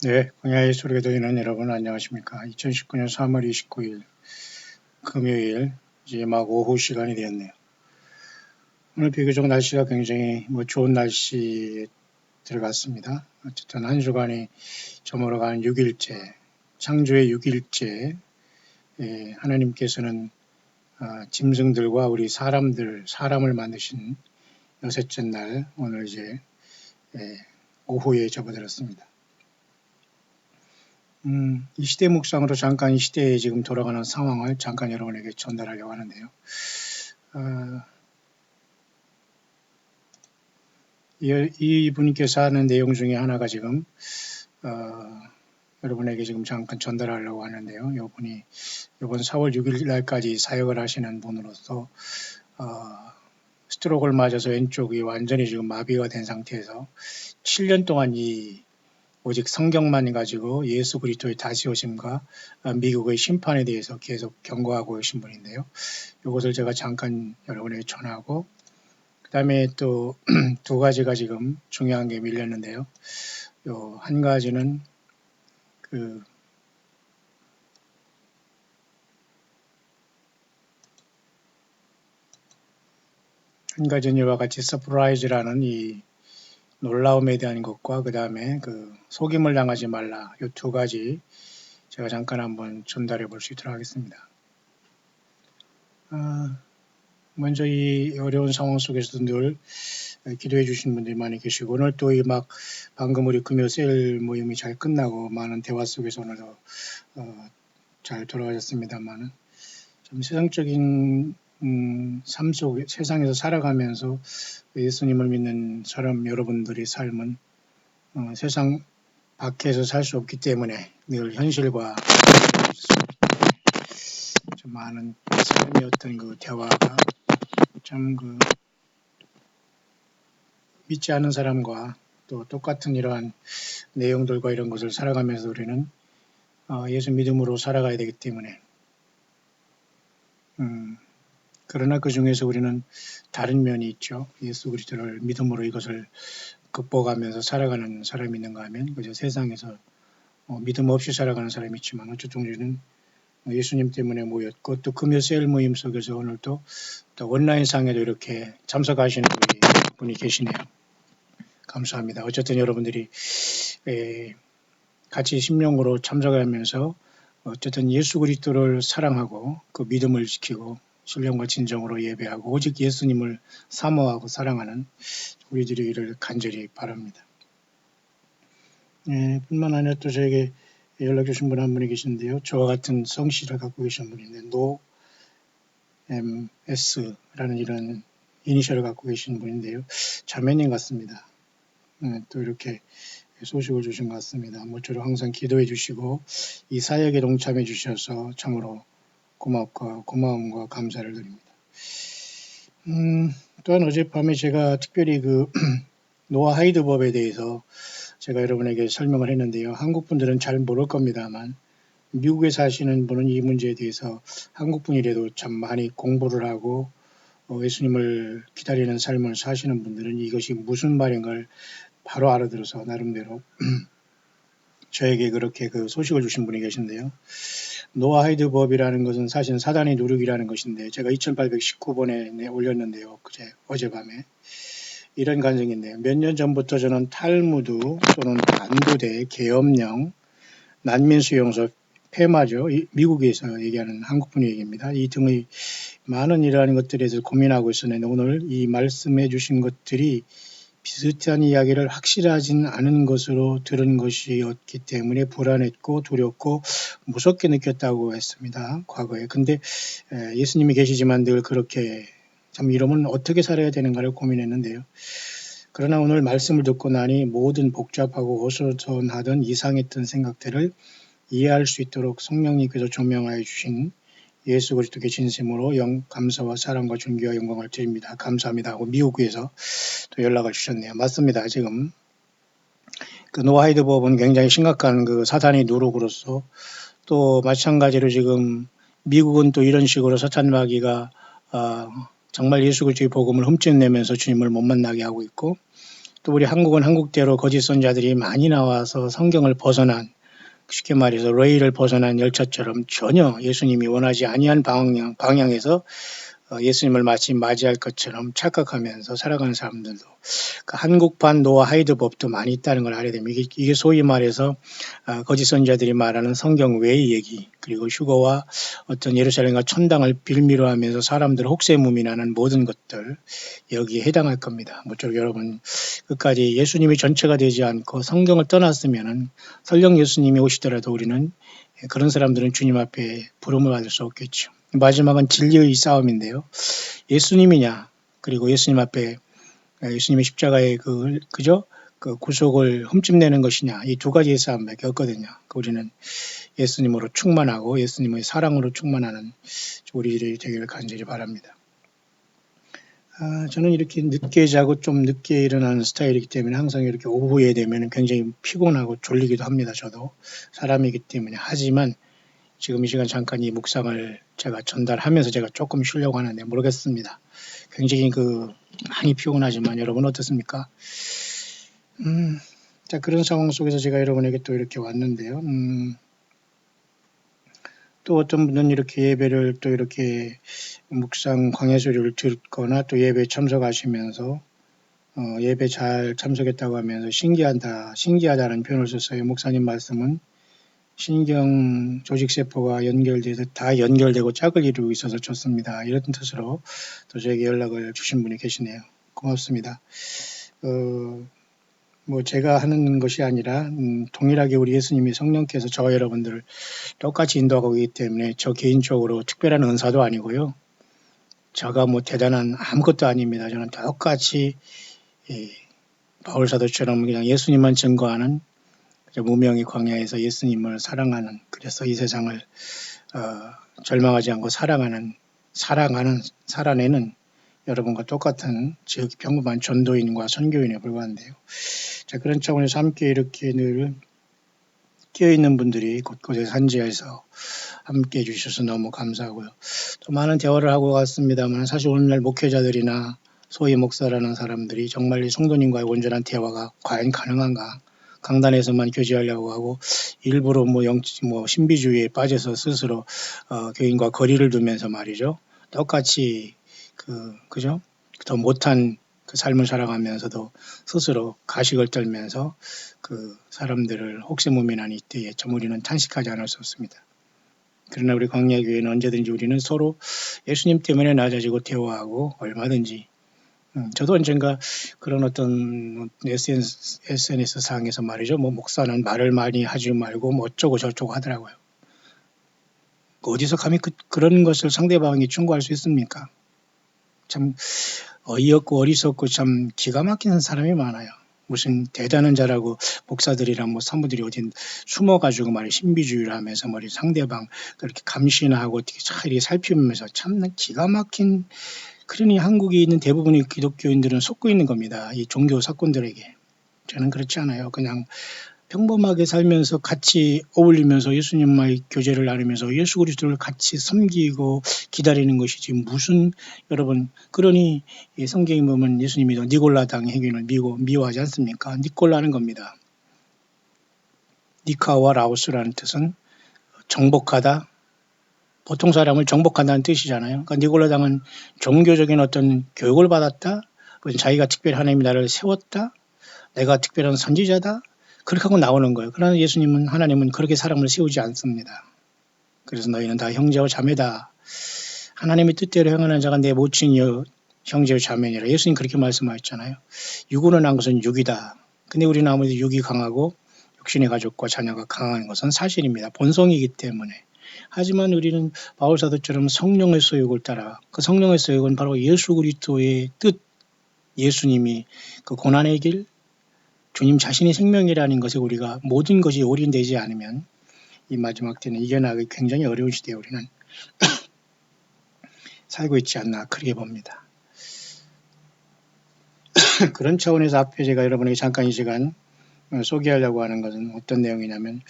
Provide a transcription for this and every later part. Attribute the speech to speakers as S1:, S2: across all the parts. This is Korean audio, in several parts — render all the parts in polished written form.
S1: 네, 광야의 소리가 들리는 여러분 안녕하십니까? 2019년 3월 29일 금요일 이제 막 오후 시간이 되었네요. 오늘 비교적 날씨가 굉장히 좋은 날씨에 들어갔습니다. 어쨌든 한 주간이 저물어가는 6일째, 창조의 6일째, 하나님께서는 짐승들과 우리 사람을 만드신 여섯째 날 오늘 이제 오후에 접어들었습니다. 이 시대 묵상으로 잠깐 이 시대에 지금 돌아가는 상황을 잠깐 여러분에게 전달하려고 하는데요. 이 분께서 하는 내용 중에 하나가 지금 여러분에게 지금 잠깐 전달하려고 하는데요. 이분이 이번 4월 6일 날까지 사역을 하시는 분으로서 스트로크를 맞아서 왼쪽이 완전히 지금 마비가 된 상태에서 7년 동안 오직 성경만 가지고 예수 그리스도의 다시 오심과 미국의 심판에 대해서 계속 경고하고 계신 분인데요. 이것을 제가 잠깐 여러분에게 전하고 그 다음에 또 두 가지가 지금 중요한 게 밀렸는데요. 요 한 가지는 한 가지는 이와 같이 서프라이즈라는 이 놀라움에 대한 것과 그 다음에 속임을 당하지 말라 이 두 가지 제가 잠깐 한번 전달해 볼 수 있도록 하겠습니다. 먼저 이 어려운 상황 속에서도 늘 기도해 주신 분들이 많이 계시고 오늘 또 방금 우리 금요 셀 모임이 잘 끝나고 많은 대화 속에서 오늘도 잘 돌아가셨습니다만은 좀 세상적인 삶 속에 세상에서 살아가면서 예수님을 믿는 사람 여러분들의 삶은 세상 밖에서 살 수 없기 때문에 늘 현실과 좀 많은 삶의 어떤 대화가 참 믿지 않은 사람과 또 똑같은 이러한 내용들과 이런 것을 살아가면서 우리는 예수 믿음으로 살아가야 되기 때문에 그러나 그 중에서 우리는 다른 면이 있죠. 예수 그리스도를 믿음으로 이것을 극복하면서 살아가는 사람이 있는가 하면 그저 세상에서 믿음 없이 살아가는 사람이 있지만 어쨌든 우리는 예수님 때문에 모였고 또 금요 셀 모임 속에서 오늘 또 온라인상에도 이렇게 참석하시는 분이 계시네요. 감사합니다. 어쨌든 여러분들이 같이 심령으로 참석하면서 어쨌든 예수 그리스도를 사랑하고 그 믿음을 지키고 신령과 진정으로 예배하고 오직 예수님을 사모하고 사랑하는 우리들이기를 간절히 바랍니다. 뿐만 아니라 또 저에게 연락 주신 분 한 분이 계신데요. 저와 같은 성씨를 갖고 계신 분인데 NOMS라는 이런 이니셜을 갖고 계신 분인데요. 자매님 같습니다. 또 이렇게 소식을 주신 것 같습니다. 모쪼록 항상 기도해 주시고 이 사역에 동참해 주셔서 참으로 고마움과 감사를 드립니다. 또한 어젯밤에 제가 특별히 노아 하이드 법에 대해서 제가 여러분에게 설명을 했는데요. 한국 분들은 잘 모를 겁니다만 미국에 사시는 분은 이 문제에 대해서 한국 분이라도 참 많이 공부를 하고 예수님을 기다리는 삶을 사시는 분들은 이것이 무슨 말인 걸 바로 알아들어서 나름대로 저에게 그렇게 소식을 주신 분이 계신데요. 노아 하이드 법이라는 것은 사실 사단의 누룩이라는 것인데 제가 2819번에 올렸는데요. 어젯밤에 이런 간증인데요. 몇 년 전부터 저는 탈무드 또는 반도대, 계엄령, 난민수용소, 페마죠. 미국에서 얘기하는 한국분 얘기입니다. 이 등의 많은 이러한 것들에 대해서 고민하고 있었는데 오늘 이 말씀해 주신 것들이 비슷한 이야기를 확실하진 않은 것으로 들은 것이었기 때문에 불안했고 두렵고 무섭게 느꼈다고 했습니다. 과거에. 근데 예수님이 계시지만 늘 그렇게 참 이러면 어떻게 살아야 되는가를 고민했는데요. 그러나 오늘 말씀을 듣고 나니 모든 복잡하고 어수선하던 이상했던 생각들을 이해할 수 있도록 성령님께서 조명하여 주신 예수 그리스도께 진심으로 감사와 사랑과 존귀와 영광을 드립니다. 감사합니다 하고 미국에서 또 연락을 주셨네요. 맞습니다. 지금 노아 하이드 법은 굉장히 심각한 사단의 누룩으로서 또 마찬가지로 지금 미국은 또 이런 식으로 사탄 마귀가 정말 예수 그리스도의 복음을 훔쳐내면서 주님을 못 만나게 하고 있고 또 우리 한국은 한국대로 거짓 선자들이 많이 나와서 성경을 벗어난, 쉽게 말해서 레일을 벗어난 열차처럼 전혀 예수님이 원하지 아니한 방향에서 예수님을 마치 맞이할 것처럼 착각하면서 살아가는 사람들도, 그 한국판 노아 하이드 법도 많이 있다는 걸 알아야 됩니다. 이게 소위 말해서 거짓 선자들이 말하는 성경 외의 얘기, 그리고 휴거와 어떤 예루살렘과 천당을 빌미로 하면서 사람들 혹세무민하는 모든 것들, 여기에 해당할 겁니다. 모쪼록 여러분 끝까지 예수님이 전체가 되지 않고 성경을 떠났으면은 설령 예수님이 오시더라도 우리는, 그런 사람들은 주님 앞에 부름을 받을 수 없겠죠. 마지막은 진리의 싸움인데요. 예수님이냐, 그리고 예수님 앞에 예수님의 십자가의 그죠? 그 구속을 흠집내는 것이냐, 이 두 가지의 싸움밖에 없거든요. 우리는 예수님으로 충만하고 예수님의 사랑으로 충만하는 우리들이 되기를 간절히 바랍니다. 저는 이렇게 늦게 자고 좀 늦게 일어나는 스타일이기 때문에 항상 이렇게 오후에 되면 굉장히 피곤하고 졸리기도 합니다. 저도 사람이기 때문에. 하지만 지금 이 시간 잠깐 이 묵상을 제가 전달하면서 제가 조금 쉬려고 하는데 모르겠습니다. 굉장히 많이 피곤하지만 여러분 어떻습니까? 자, 그런 상황 속에서 제가 여러분에게 또 이렇게 왔는데요. 또 어떤 분은 이렇게 예배를 또 이렇게 묵상 광야 소리를 듣거나 또 예배 참석하시면서 예배 잘 참석했다고 하면서 신기하다는 표현을 썼어요. 목사님 말씀은 신경 조직세포가 연결돼서 다 연결되고 짝을 이루고 있어서 좋습니다. 이런 뜻으로 또 저에게 연락을 주신 분이 계시네요. 고맙습니다. 제가 하는 것이 아니라 동일하게 우리 예수님이 성령께서 저와 여러분들을 똑같이 인도하고 있기 때문에 저 개인적으로 특별한 은사도 아니고요. 제가 대단한 아무것도 아닙니다. 저는 똑같이 바울 사도처럼 그냥 예수님만 증거하는 무명의 광야에서 예수님을 사랑하는, 그래서 이 세상을 절망하지 않고 살아내는 여러분과 똑같은 즉 평범한 전도인과 선교인에 불과한데요. 자, 그런 차원에서 함께 이렇게 늘 끼어있는 분들이 곳곳에 산지에서 함께 해주셔서 너무 감사하고요. 또 많은 대화를 하고 갔습니다만 사실 오늘날 목회자들이나 소위 목사라는 사람들이 정말 성도님과의 온전한 대화가 과연 가능한가? 강단에서만 교제하려고 하고 일부러 신비주의에 빠져서 스스로 교인과 거리를 두면서 말이죠. 똑같이 그죠? 더 못한 삶을 살아가면서도 스스로 가식을 떨면서 사람들을 혹세무민한 이때에 참 우리는 탄식하지 않을 수 없습니다. 그러나 우리 광야교회는 언제든지 우리는 서로 예수님 때문에 낮아지고 대화하고 얼마든지, 저도 언젠가 그런 어떤 SNS 상에서 말이죠. 목사는 말을 많이 하지 말고 어쩌고 저쩌고 하더라고요. 어디서 감히 그런 것을 상대방이 충고할 수 있습니까? 참 어이없고 어리석고 참 기가 막히는 사람이 많아요. 무슨 대단한 자라고 목사들이랑 사모들이 어딘 숨어가지고 신비주의를 하면서 상대방 그렇게 감시하고 어떻게 이렇게 살피면서 참 기가 막힌. 그러니 한국에 있는 대부분의 기독교인들은 속고 있는 겁니다. 이 종교 사건들에게. 저는 그렇지 않아요. 그냥 평범하게 살면서 같이 어울리면서 예수님과의 교제를 나누면서 예수 그리스도를 같이 섬기고 기다리는 것이지 무슨, 여러분, 그러니 성경에 보면 예수님이 니골라당 행위를 미워하지 않습니까? 니골라는 겁니다. 니카와 라오스라는 뜻은 정복하다, 보통 사람을 정복한다는 뜻이잖아요. 그러니까 니골라당은 종교적인 어떤 교육을 받았다, 자기가 특별히 하나님이 나를 세웠다, 내가 특별한 선지자다, 그렇게 하고 나오는 거예요. 그러나 하나님은 그렇게 사람을 세우지 않습니다. 그래서 너희는 다 형제와 자매다. 하나님의 뜻대로 행하는 자가 내 모친이요 형제와 자매니라. 예수님 그렇게 말씀하셨잖아요. 육으로 난 것은 육이다. 근데 우리는 아무래도 육이 강하고 육신의 가족과 자녀가 강한 것은 사실입니다. 본성이기 때문에. 하지만 우리는 바울 사도처럼 성령의 소욕을 따라, 그 성령의 소욕은 바로 예수 그리스도의 뜻, 예수님이 그 고난의 길, 주님 자신이 생명이라는 것에 우리가 모든 것이 올인되지 않으면 이 마지막 때는 이겨나가기 굉장히 어려운 시대에 우리는 살고 있지 않나 그렇게 봅니다. 그런 차원에서 앞에 제가 여러분에게 잠깐 이 시간 소개하려고 하는 것은 어떤 내용이냐면,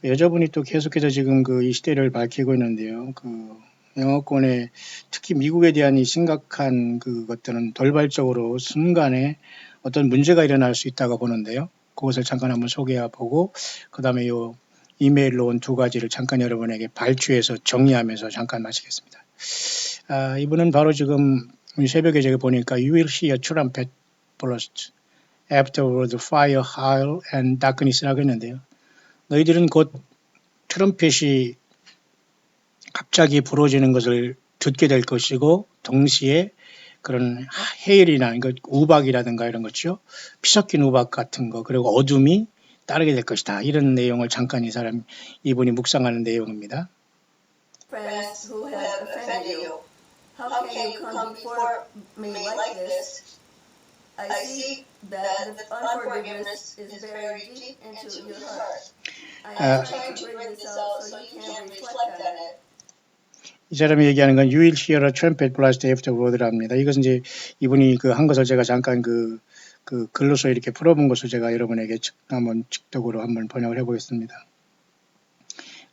S1: 여자분이 또 계속해서 지금 이 시대를 밝히고 있는데요. 영어권에 특히 미국에 대한 이 심각한 것들은 돌발적으로 순간에 어떤 문제가 일어날 수 있다고 보는데요. 그것을 잠깐 한번 소개해 보고 그 다음에 요 이메일로 온 두 가지를 잠깐 여러분에게 발췌해서 정리하면서 잠깐 마치겠습니다. 이분은 바로 지금 새벽에 제가 보니까 You will see a trumpet blast afterward fire, hail and darkness라고 했는데요. 너희들은 곧 트럼펫이 갑자기 부러지는 것을 듣게 될 것이고 동시에 그런 해일이나 그러니까 우박이라든가 이런 거죠. 피 섞인 우박 같은 거 그리고 어둠이 따르게 될 것이다. 이런 내용을 잠깐 이분이 묵상하는 내용입니다.
S2: Friends who have offended you, how can you come before me like this? I see that the unforgiveness is buried deep into your heart. I am trying to bring this out so you can reflect on it.
S1: 이 사람이 얘기하는 건 You will hear a trumpet blast afterward랍니다. 이것은 이제 이분이 한 것을 제가 잠깐 글로서 이렇게 풀어본 것을 제가 여러분에게 한번 직독으로 한번 번역을 해보겠습니다.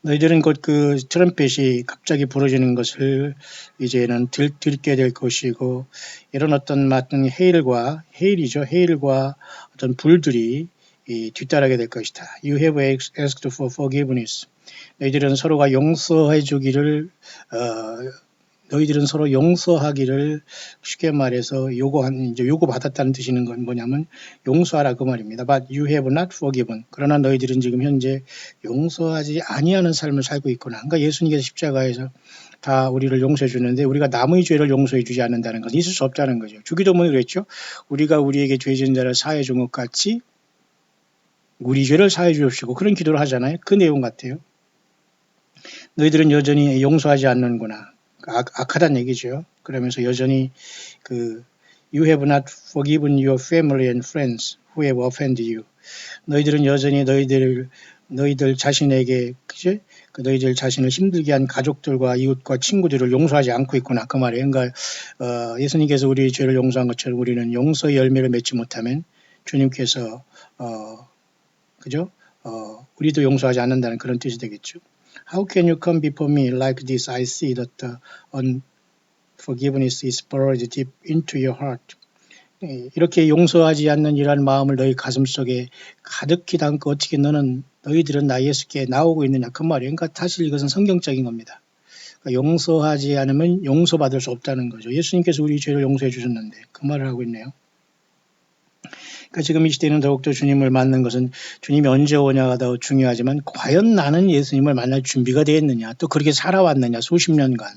S1: 너희들은 곧 트럼펫이 갑자기 부러지는 것을 이제는 듣게 될 것이고 이런 어떤 헤일이죠. 헤일과 어떤 불들이 뒤따르게 될 것이다. You have asked for forgiveness. 너희들은 서로가 용서해 주기를 너희들은 서로 용서하기를 쉽게 말해서 요구받았다는 뜻이는 건 뭐냐면 용서하라 그 말입니다. But you have not forgiven. 그러나 너희들은 지금 현재 용서하지 아니하는 삶을 살고 있구나. 그러니까 예수님께서 십자가에서 다 우리를 용서해 주는데 우리가 남의 죄를 용서해 주지 않는다는 것은 있을 수 없다는 거죠. 주기도문에 그랬죠. 우리가 우리에게 죄 지은 자를 사해 준 것 같이 우리 죄를 사해 주옵시고 그런 기도를 하잖아요. 그 내용 같아요. 너희들은 여전히 용서하지 않는구나. 악하다는 얘기죠. 그러면서 여전히 You have not forgiven your family and friends who have offended you. 너희들은 여전히 너희들 자신에게 너희들 자신을 힘들게 한 가족들과 이웃과 친구들을 용서하지 않고 있구나. 그 말이에요. 그러니까 예수님께서 우리 죄를 용서한 것처럼 우리는 용서의 열매를 맺지 못하면 주님께서 우리도 용서하지 않는다는 그런 뜻이 되겠죠. How can you come before me like this? I see that the unforgiveness is buried deep into your heart. 이렇게 용서하지 않는 이러한 마음을 너희 가슴속에 가득히 담고 어떻게 너희들은 나 예수께 나오고 있느냐 그 말이에요. 그러니까 사실 이것은 성경적인 겁니다. 그러니까 용서하지 않으면 용서받을 수 없다는 거죠. 예수님께서 우리 죄를 용서해 주셨는데 그 말을 하고 있네요. 그러니까 지금 이 시대는 더욱더 주님을 만난 것은 주님이 언제 오냐가 더 중요하지만 과연 나는 예수님을 만날 준비가 되어 있느냐 또 그렇게 살아왔느냐 수십 년간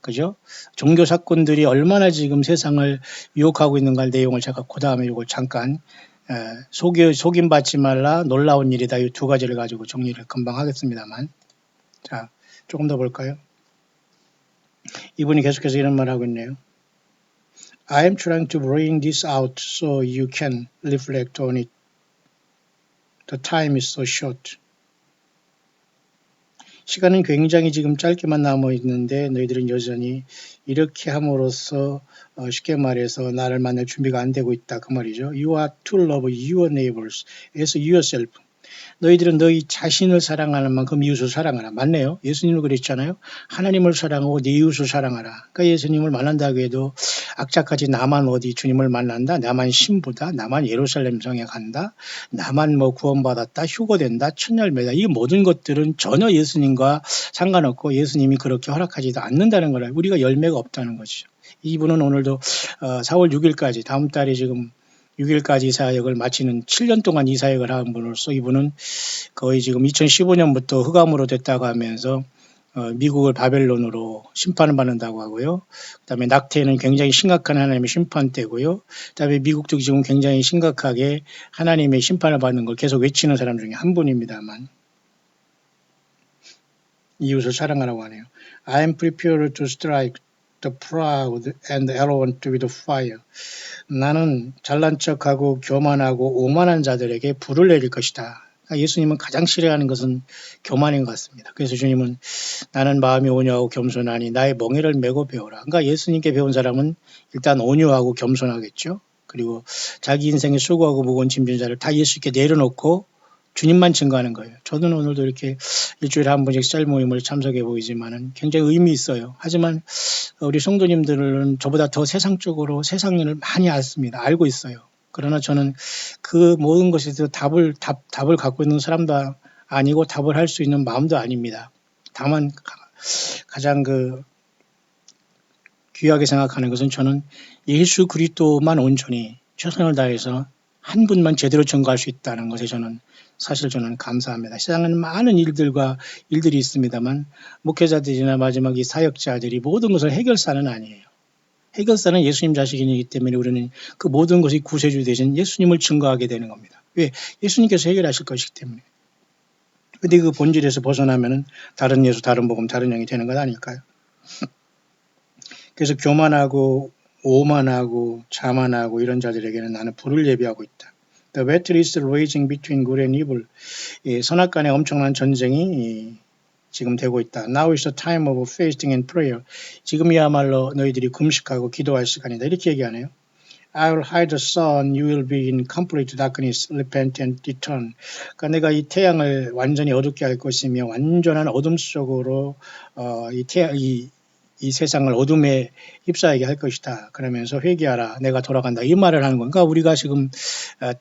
S1: 그죠? 종교 사건들이 얼마나 지금 세상을 유혹하고 있는가 내용을 제가 그 다음에 이걸 잠깐 속임받지 말라 놀라운 일이다 이 두 가지를 가지고 정리를 금방 하겠습니다만 자 조금 더 볼까요? 이분이 계속해서 이런 말을 하고 있네요. I am trying to bring this out so you can reflect on it. The time is so short. 시간은 굉장히 지금 짧게만 남아 있는데 너희들은 여전히 이렇게 함으로써 쉽게 말해서 나를 만날 준비가 안 되고 있다 그 말이죠. You are to love your neighbors as yourself. 너희들은 너희 자신을 사랑하는 만큼 이웃을 사랑하라. 맞네요. 예수님은 그랬잖아요. 하나님을 사랑하고 네 이웃을 사랑하라. 그러니까 예수님을 만난다고 해도 악착같이 나만 어디 주님을 만난다. 나만 신부다. 나만 예루살렘 성에 간다. 나만 구원받았다. 휴거된다. 천열매다. 이 모든 것들은 전혀 예수님과 상관없고 예수님이 그렇게 허락하지도 않는다는 걸 우리가 열매가 없다는 거죠. 이분은 오늘도 4월 6일까지 다음 달에 지금 6일까지 이 사역을 마치는 7년 동안 이 사역을 한 분으로서 이분은 거의 지금 2015년부터 흑암으로 됐다고 하면서 미국을 바벨론으로 심판을 받는다고 하고요. 그다음에 낙태는 굉장히 심각한 하나님의 심판대고요. 그다음에 미국도 지금 굉장히 심각하게 하나님의 심판을 받는 걸 계속 외치는 사람 중에 한 분입니다만 이웃을 사랑하라고 하네요. I am prepared to strike the proud and arrogant with fire. 나는 잘난 척하고 교만하고 오만한 자들에게 불을 내릴 것이다. 그러니까 예수님은 가장 싫어하는 것은 교만인 것 같습니다. 그래서 주님은 나는 마음이 온유하고 겸손하니 나의 멍에를 메고 배우라. 그러니까 예수님께 배운 사람은 일단 온유하고 겸손하겠죠. 그리고 자기 인생에 수고하고 무거운 짐진 자를 다 예수께 내려놓고 주님만 증거하는 거예요. 저는 오늘도 이렇게 일주일에 한 번씩 셀 모임을 참석해 보이지만은 굉장히 의미 있어요. 하지만 우리 성도님들은 저보다 더 세상적으로 세상 일을 많이 알고 있어요. 그러나 저는 그 모든 것에서 답을 갖고 있는 사람도 아니고 답을 할 수 있는 마음도 아닙니다. 다만 가장 귀하게 생각하는 것은 저는 예수 그리스도만 온전히 최선을 다해서 한 분만 제대로 증거할 수 있다는 것에 저는 감사합니다. 세상에는 많은 일들이 있습니다만 목회자들이나 마지막 이 사역자들이 모든 것을 해결사는 아니에요. 해결사는 예수님 자식이기 때문에 우리는 그 모든 것이 구세주 되신 예수님을 증거하게 되는 겁니다. 왜? 예수님께서 해결하실 것이기 때문에. 근데 그 본질에서 벗어나면은 다른 예수, 다른 복음, 다른 영이 되는 것 아닐까요? 그래서 교만하고 오만하고 자만하고 이런 자들에게는 나는 불을 예비하고 있다. The battle is raging between good and evil. 선악간의 엄청난 전쟁이 지금 되고 있다. Now is the time of fasting and prayer. 지금이야말로 너희들이 금식하고 기도할 시간이다. 이렇게 얘기하네요. I will hide the sun, you will be in complete darkness, repent and return. 그러니까 내가 이 태양을 완전히 어둡게 할 것이며 완전한 어둠 속으로 이 세상을 어둠에 휩싸이게 할 것이다. 그러면서 회개하라. 내가 돌아간다. 이 말을 하는 건가? 우리가 지금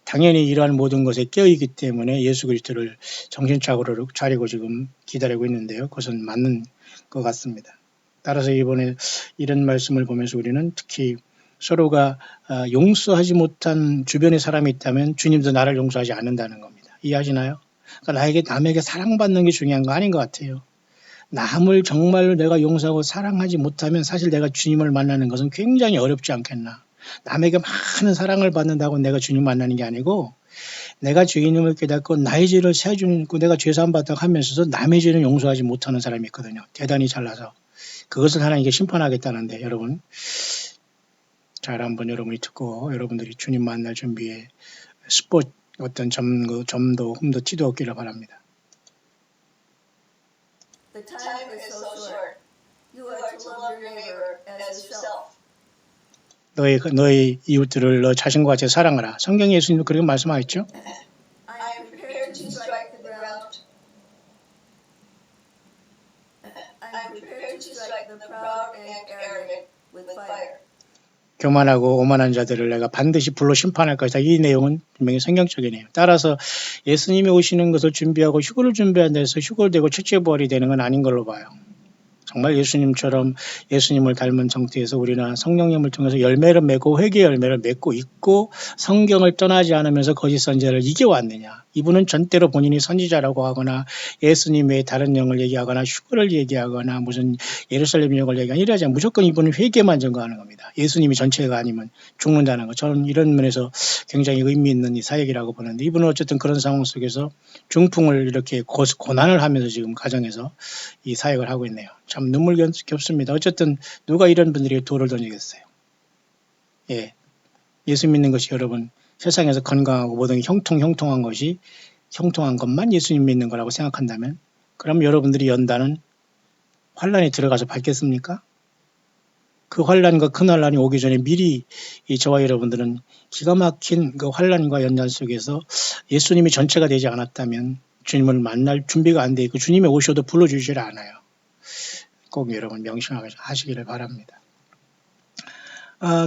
S1: 당연히 이러한 모든 것에 깨어있기 때문에 예수 그리스도를 정신차리고 차리고 지금 기다리고 있는데요. 그것은 맞는 것 같습니다. 따라서 이번에 이런 말씀을 보면서 우리는 특히 서로가 용서하지 못한 주변의 사람이 있다면 주님도 나를 용서하지 않는다는 겁니다. 이해하시나요? 그러니까 남에게 사랑받는 게 중요한 거 아닌 것 같아요. 남을 정말로 내가 용서하고 사랑하지 못하면 사실 내가 주님을 만나는 것은 굉장히 어렵지 않겠나. 남에게 많은 사랑을 받는다고 내가 주님 만나는 게 아니고 내가 주님을 깨닫고 나의 죄를 세워주고 내가 죄사함 받다고 하면서도 남의 죄는 용서하지 못하는 사람이 있거든요. 대단히 잘나서. 그것을 하나님께 심판하겠다는데 여러분 잘 한번 여러분이 듣고 여러분들이 주님 만날 준비에 어떤 점도 흠도 티도 없기를 바랍니다.
S2: The time is so short. You are to love your neighbor as yourself.
S1: 너의 이웃들을 너 자신과 같이 사랑하라. 성경 예수님도 그렇게 말씀하셨죠?
S2: I am prepared to strike the ground. I am prepared to strike the proud and arrogant with fire.
S1: 교만하고 오만한 자들을 내가 반드시 불로 심판할 것이다. 이 내용은 분명히 성경적이네요. 따라서 예수님이 오시는 것을 준비하고 휴거를 준비한다 해서 휴거를 되고 첫째 부활이 되는 건 아닌 걸로 봐요. 정말 예수님처럼 예수님을 닮은 상태에서 우리는 성령님을 통해서 열매를 맺고 회개의 열매를 맺고 있고 성경을 떠나지 않으면서 거짓 선지자를 이겨왔느냐. 이분은 전때로 본인이 선지자라고 하거나 예수님 외에 다른 영을 얘기하거나 휴거를 얘기하거나 무슨 예루살렘 영을 얘기하거나 이러지 않고 무조건 이분은 회개만 전거하는 겁니다. 예수님이 전체가 아니면 죽는다는 것. 저는 이런 면에서 굉장히 의미 있는 이 사역이라고 보는데 이분은 어쨌든 그런 상황 속에서 중풍을 이렇게 고난을 하면서 지금 가정에서 이 사역을 하고 있네요. 참 눈물겹습니다. 어쨌든 누가 이런 분들에게 돌을 던지겠어요. 예, 예수 믿는 것이 여러분 세상에서 건강하고 모든 형통한 것만 예수님 믿는 거라고 생각한다면 그럼 여러분들이 연다는 환란에 들어가서 받겠습니까? 그 환란과 큰 환란이 오기 전에 미리 저와 여러분들은 기가 막힌 그 환란과 연단 속에서 예수님이 전체가 되지 않았다면 주님을 만날 준비가 안 돼 있고 주님이 오셔도 불러주시질 않아요. 꼭 여러분 명심하시기를 바랍니다.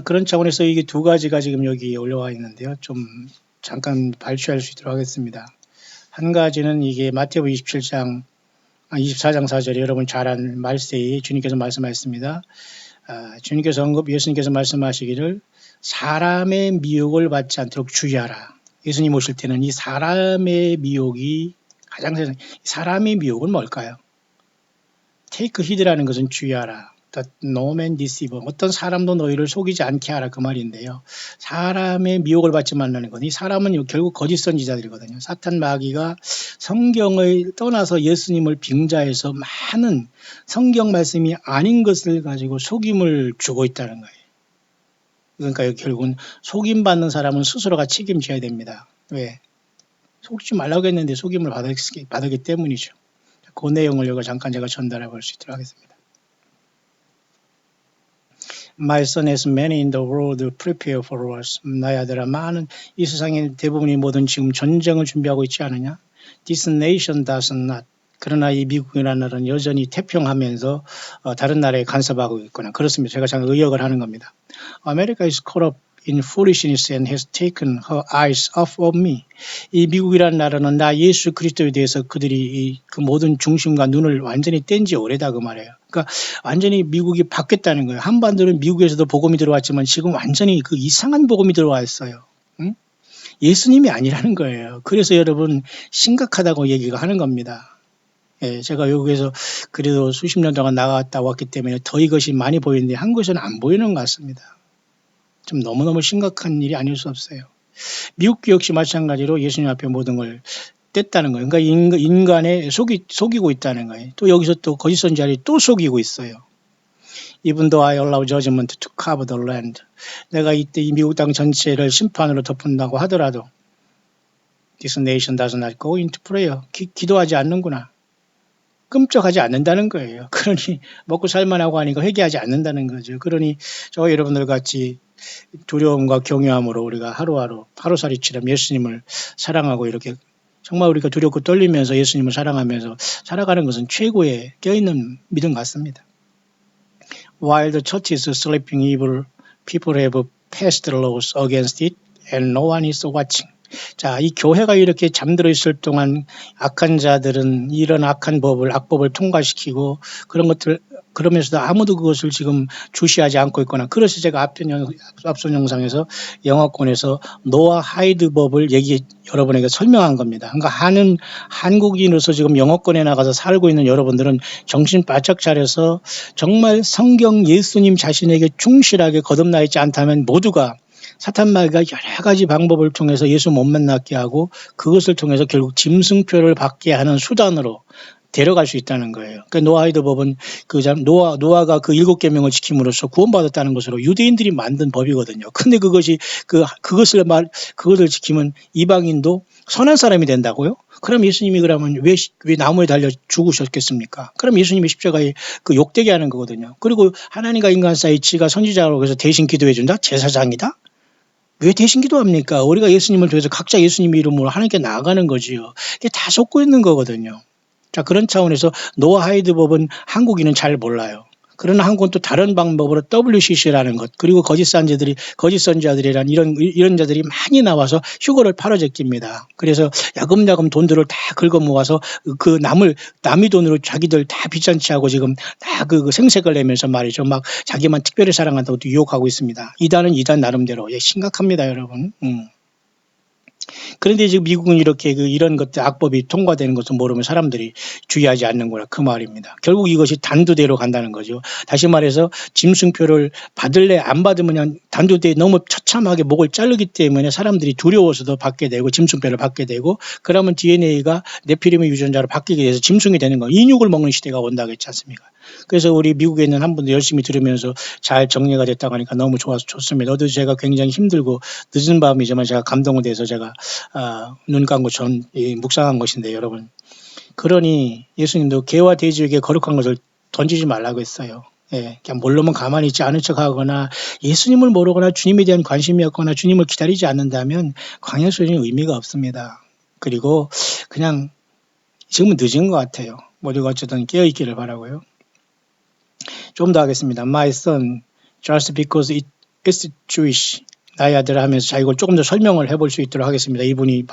S1: 그런 차원에서 이게 두 가지가 지금 여기 올라와 있는데요. 좀 잠깐 발췌할 수 있도록 하겠습니다. 한 가지는 이게 마태복음 24장 4절에 여러분 잘 아는 말세에 주님께서 말씀하셨습니다. 예수님께서 말씀하시기를 사람의 미혹을 받지 않도록 주의하라. 예수님 오실 때는 이 사람의 미혹이 사람의 미혹은 뭘까요? Take heed라는 것은 주의하라. No man deceive. 어떤 사람도 너희를 속이지 않게 하라 그 말인데요. 사람의 미혹을 받지 말라는 건 이 사람은 결국 거짓 선지자들이거든요. 사탄 마귀가 성경을 떠나서 예수님을 빙자해서 많은 성경 말씀이 아닌 것을 가지고 속임을 주고 있다는 거예요. 그러니까 결국은 속임받는 사람은 스스로가 책임져야 됩니다. 왜? 속지 말라고 했는데 속임을 받았기 때문이죠. 그 내용을 여기 잠깐 제가 전달해 볼 수 있도록 하겠습니다. My son has many in the world prepare for us. 나의 아들아 많은 이 세상의 대부분이 모든 지금 전쟁을 준비하고 있지 않느냐? This nation does not. 그러나 이 미국이라는 나라는 여전히 태평하면서 다른 나라에 간섭하고 있거나 그렇습니다. 제가 잠깐 의역을 하는 겁니다. America is caught up in foolishness and has taken her eyes off of me. 이 미국이라는 나라는 나 예수 그리스도에 대해서 그들이 그 모든 중심과 눈을 완전히 뗀 지 오래다 그 말이에요. 그러니까 완전히 미국이 바뀌었다는 거예요. 한반도는 미국에서도 복음이 들어왔지만 지금 완전히 그 이상한 복음이 들어와 있어요. 응? 예수님이 아니라는 거예요. 그래서 여러분 심각하다고 얘기가 하는 겁니다. 예, 제가 외국에서 그래도 수십 년 동안 나갔다 왔기 때문에 더 이것이 많이 보이는데 한국에서는 안 보이는 것 같습니다. 좀 너무너무 심각한 일이 아닐 수 없어요. 미국도 역시 마찬가지로 예수님 앞에 모든 걸 뗐다는 거예요. 그러니까 인간에 속이고 있다는 거예요. 또 여기서 또 거짓 선지자들이 또 속이고 있어요. Even though I allow judgment to cover the land. 내가 이때 이 미국 땅 전체를 심판으로 덮은다고 하더라도 This nation does not go into prayer. 기도하지 않는구나. 끔찍하지 않는다는 거예요. 그러니 먹고 살만하고 하니까 회개하지 않는다는 거죠. 그러니 저 여러분들 같이 두려움과 경외함으로 우리가 하루살이처럼 예수님을 사랑하고 이렇게 정말 우리가 두렵고 떨리면서 예수님을 사랑하면서 살아가는 것은 최고의 껴있는 믿음 같습니다. While the church is sleeping evil, people have passed laws against it and no one is watching. 자, 이 교회가 이렇게 잠들어 있을 동안 악한 자들은 이런 악법을 통과시키고 그런 것들, 그러면서도 아무도 그것을 지금 주시하지 않고 있거나, 그래서 제가 앞선 영상에서 영어권에서 노아 하이드 법을 여러분에게 설명한 겁니다. 그러니까 한국인으로서 지금 영어권에 나가서 살고 있는 여러분들은 정신 바짝 차려서 정말 성경 예수님 자신에게 충실하게 거듭나 있지 않다면 모두가 사탄마귀가 여러 가지 방법을 통해서 예수 못 만나게 하고 그것을 통해서 결국 짐승표를 받게 하는 수단으로 데려갈 수 있다는 거예요. 그러니까 노아하이드 법은 노아가 그 7계명을 지킴으로써 구원받았다는 것으로 유대인들이 만든 법이거든요. 근데 그것을 지키면 이방인도 선한 사람이 된다고요? 그럼 예수님이 그러면 왜 나무에 달려 죽으셨겠습니까? 그럼 예수님이 십자가에 그 욕되게 하는 거거든요. 그리고 하나님과 인간 사이 지가 선지자라고 해서 대신 기도해 준다? 제사장이다? 왜 대신 기도합니까? 우리가 예수님을 통해서 각자 예수님 이름으로 하나님께 나아가는 거지요. 이게 다 속고 있는 거거든요. 자, 그런 차원에서 노아 하이드 법은 한국인은 잘 몰라요. 그러나 한국은 또 다른 방법으로 WCC라는 것, 그리고 거짓 선지자들이란 이런 자들이 많이 나와서 휴거를 팔아제낍니다. 그래서 야금야금 돈들을 다 긁어 모아서 그 남의 돈으로 자기들 다 빚잔치 하고 지금 다 그 생색을 내면서 말이죠. 막 자기만 특별히 사랑한다고 또 유혹하고 있습니다. 이단은 이단 나름대로. 심각합니다, 여러분. 그런데 지금 미국은 이렇게 이런 것들 악법이 통과되는 것을 모르면 사람들이 주의하지 않는구나 그 말입니다. 결국 이것이 단두대로 간다는 거죠. 다시 말해서 짐승표를 받을래 안 받으면 그냥 단두대에 너무 처참하게 목을 자르기 때문에 사람들이 두려워서도 받게 되고 짐승표를 받게 되고 그러면 DNA가 네피림의 유전자로 바뀌게 돼서 짐승이 되는 거, 인육을 먹는 시대가 온다고 했지 않습니까? 그래서 우리 미국에 있는 한 분도 열심히 들으면서 잘 정리가 됐다고 하니까 너무 좋아서 좋습니다. 어제 제가 굉장히 힘들고 늦은 밤이지만 제가 감동을 돼서 제가 눈 감고 묵상한 것인데 여러분, 그러니 예수님도 개와 돼지에게 거룩한 것을 던지지 말라고 했어요. 예, 그냥 모르면 가만히 있지 않은 척하거나 예수님을 모르거나 주님에 대한 관심이 없거나 주님을 기다리지 않는다면 광야소리는 의미가 없습니다. 그리고 그냥 지금은 늦은 것 같아요. 모두가 어쨌든 깨어있기를 바라고요. 좀 더 하겠습니다. My son, just because it's Jewish. 나의 아들 하면서 자 이걸 조금 더 설명을 해볼 수 있도록 하겠습니다. 이분이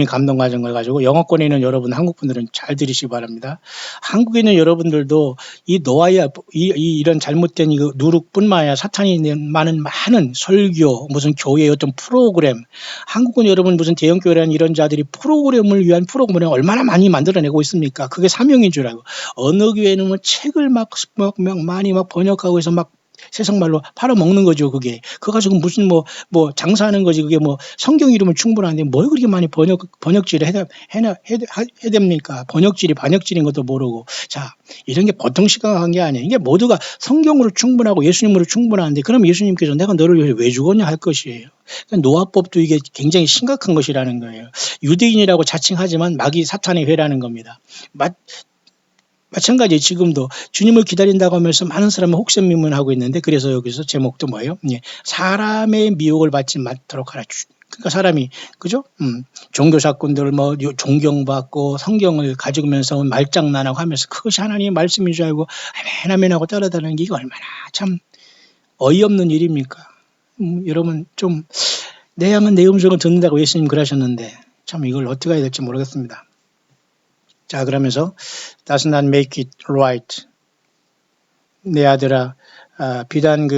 S1: 감동 가진 걸 가지고 영어권에 있는 여러분, 한국 분들은 잘 들으시기 바랍니다. 한국에 있는 여러분들도 이 노아의 이런 잘못된 누룩뿐만 아니라 사탄이 많은 설교, 무슨 교회의 어떤 프로그램, 한국은 여러분 무슨 대형교회라는 이런 자들이 프로그램을 위한 프로그램을 얼마나 많이 만들어내고 있습니까? 그게 사명인 줄 알고 어느 교회는 뭐 책을 많이 번역하고 해서 세상말로 팔아먹는 거죠, 그게. 그거 가지고 무슨 장사하는 거지. 그게 성경 이름은 충분한데 뭘 그렇게 많이 번역질을 해야 됩니까? 번역질이 반역질인 것도 모르고. 자, 이런 게 보통 심각한 게 아니에요. 이게 모두가 성경으로 충분하고 예수님으로 충분한데 그럼 예수님께서 내가 너를 위해 왜 죽었냐 할 것이에요. 노아법도 이게 굉장히 심각한 것이라는 거예요. 유대인이라고 자칭하지만 마귀 사탄의 회라는 겁니다. 마찬가지 지금도 주님을 기다린다고 하면서 많은 사람은 혹sem미문하고 있는데 그래서 여기서 제목도 뭐예요? 사람의 미혹을 받지 않도록 하라. 그러니까 사람이 그죠? 종교 사건들을 존경받고 성경을 가지면서 말장난하고 하면서 그것이 하나님의 말씀인 줄 알고 아멘 하고 따라다니는 게 이거 얼마나 참 어이없는 일입니까? 여러분 좀 내 양은 내 음성을 듣는다고 예수님 그러셨는데 참 이걸 어떻게 해야 될지 모르겠습니다. 자, 그러면서 does not make it right. 내 아들아, 비단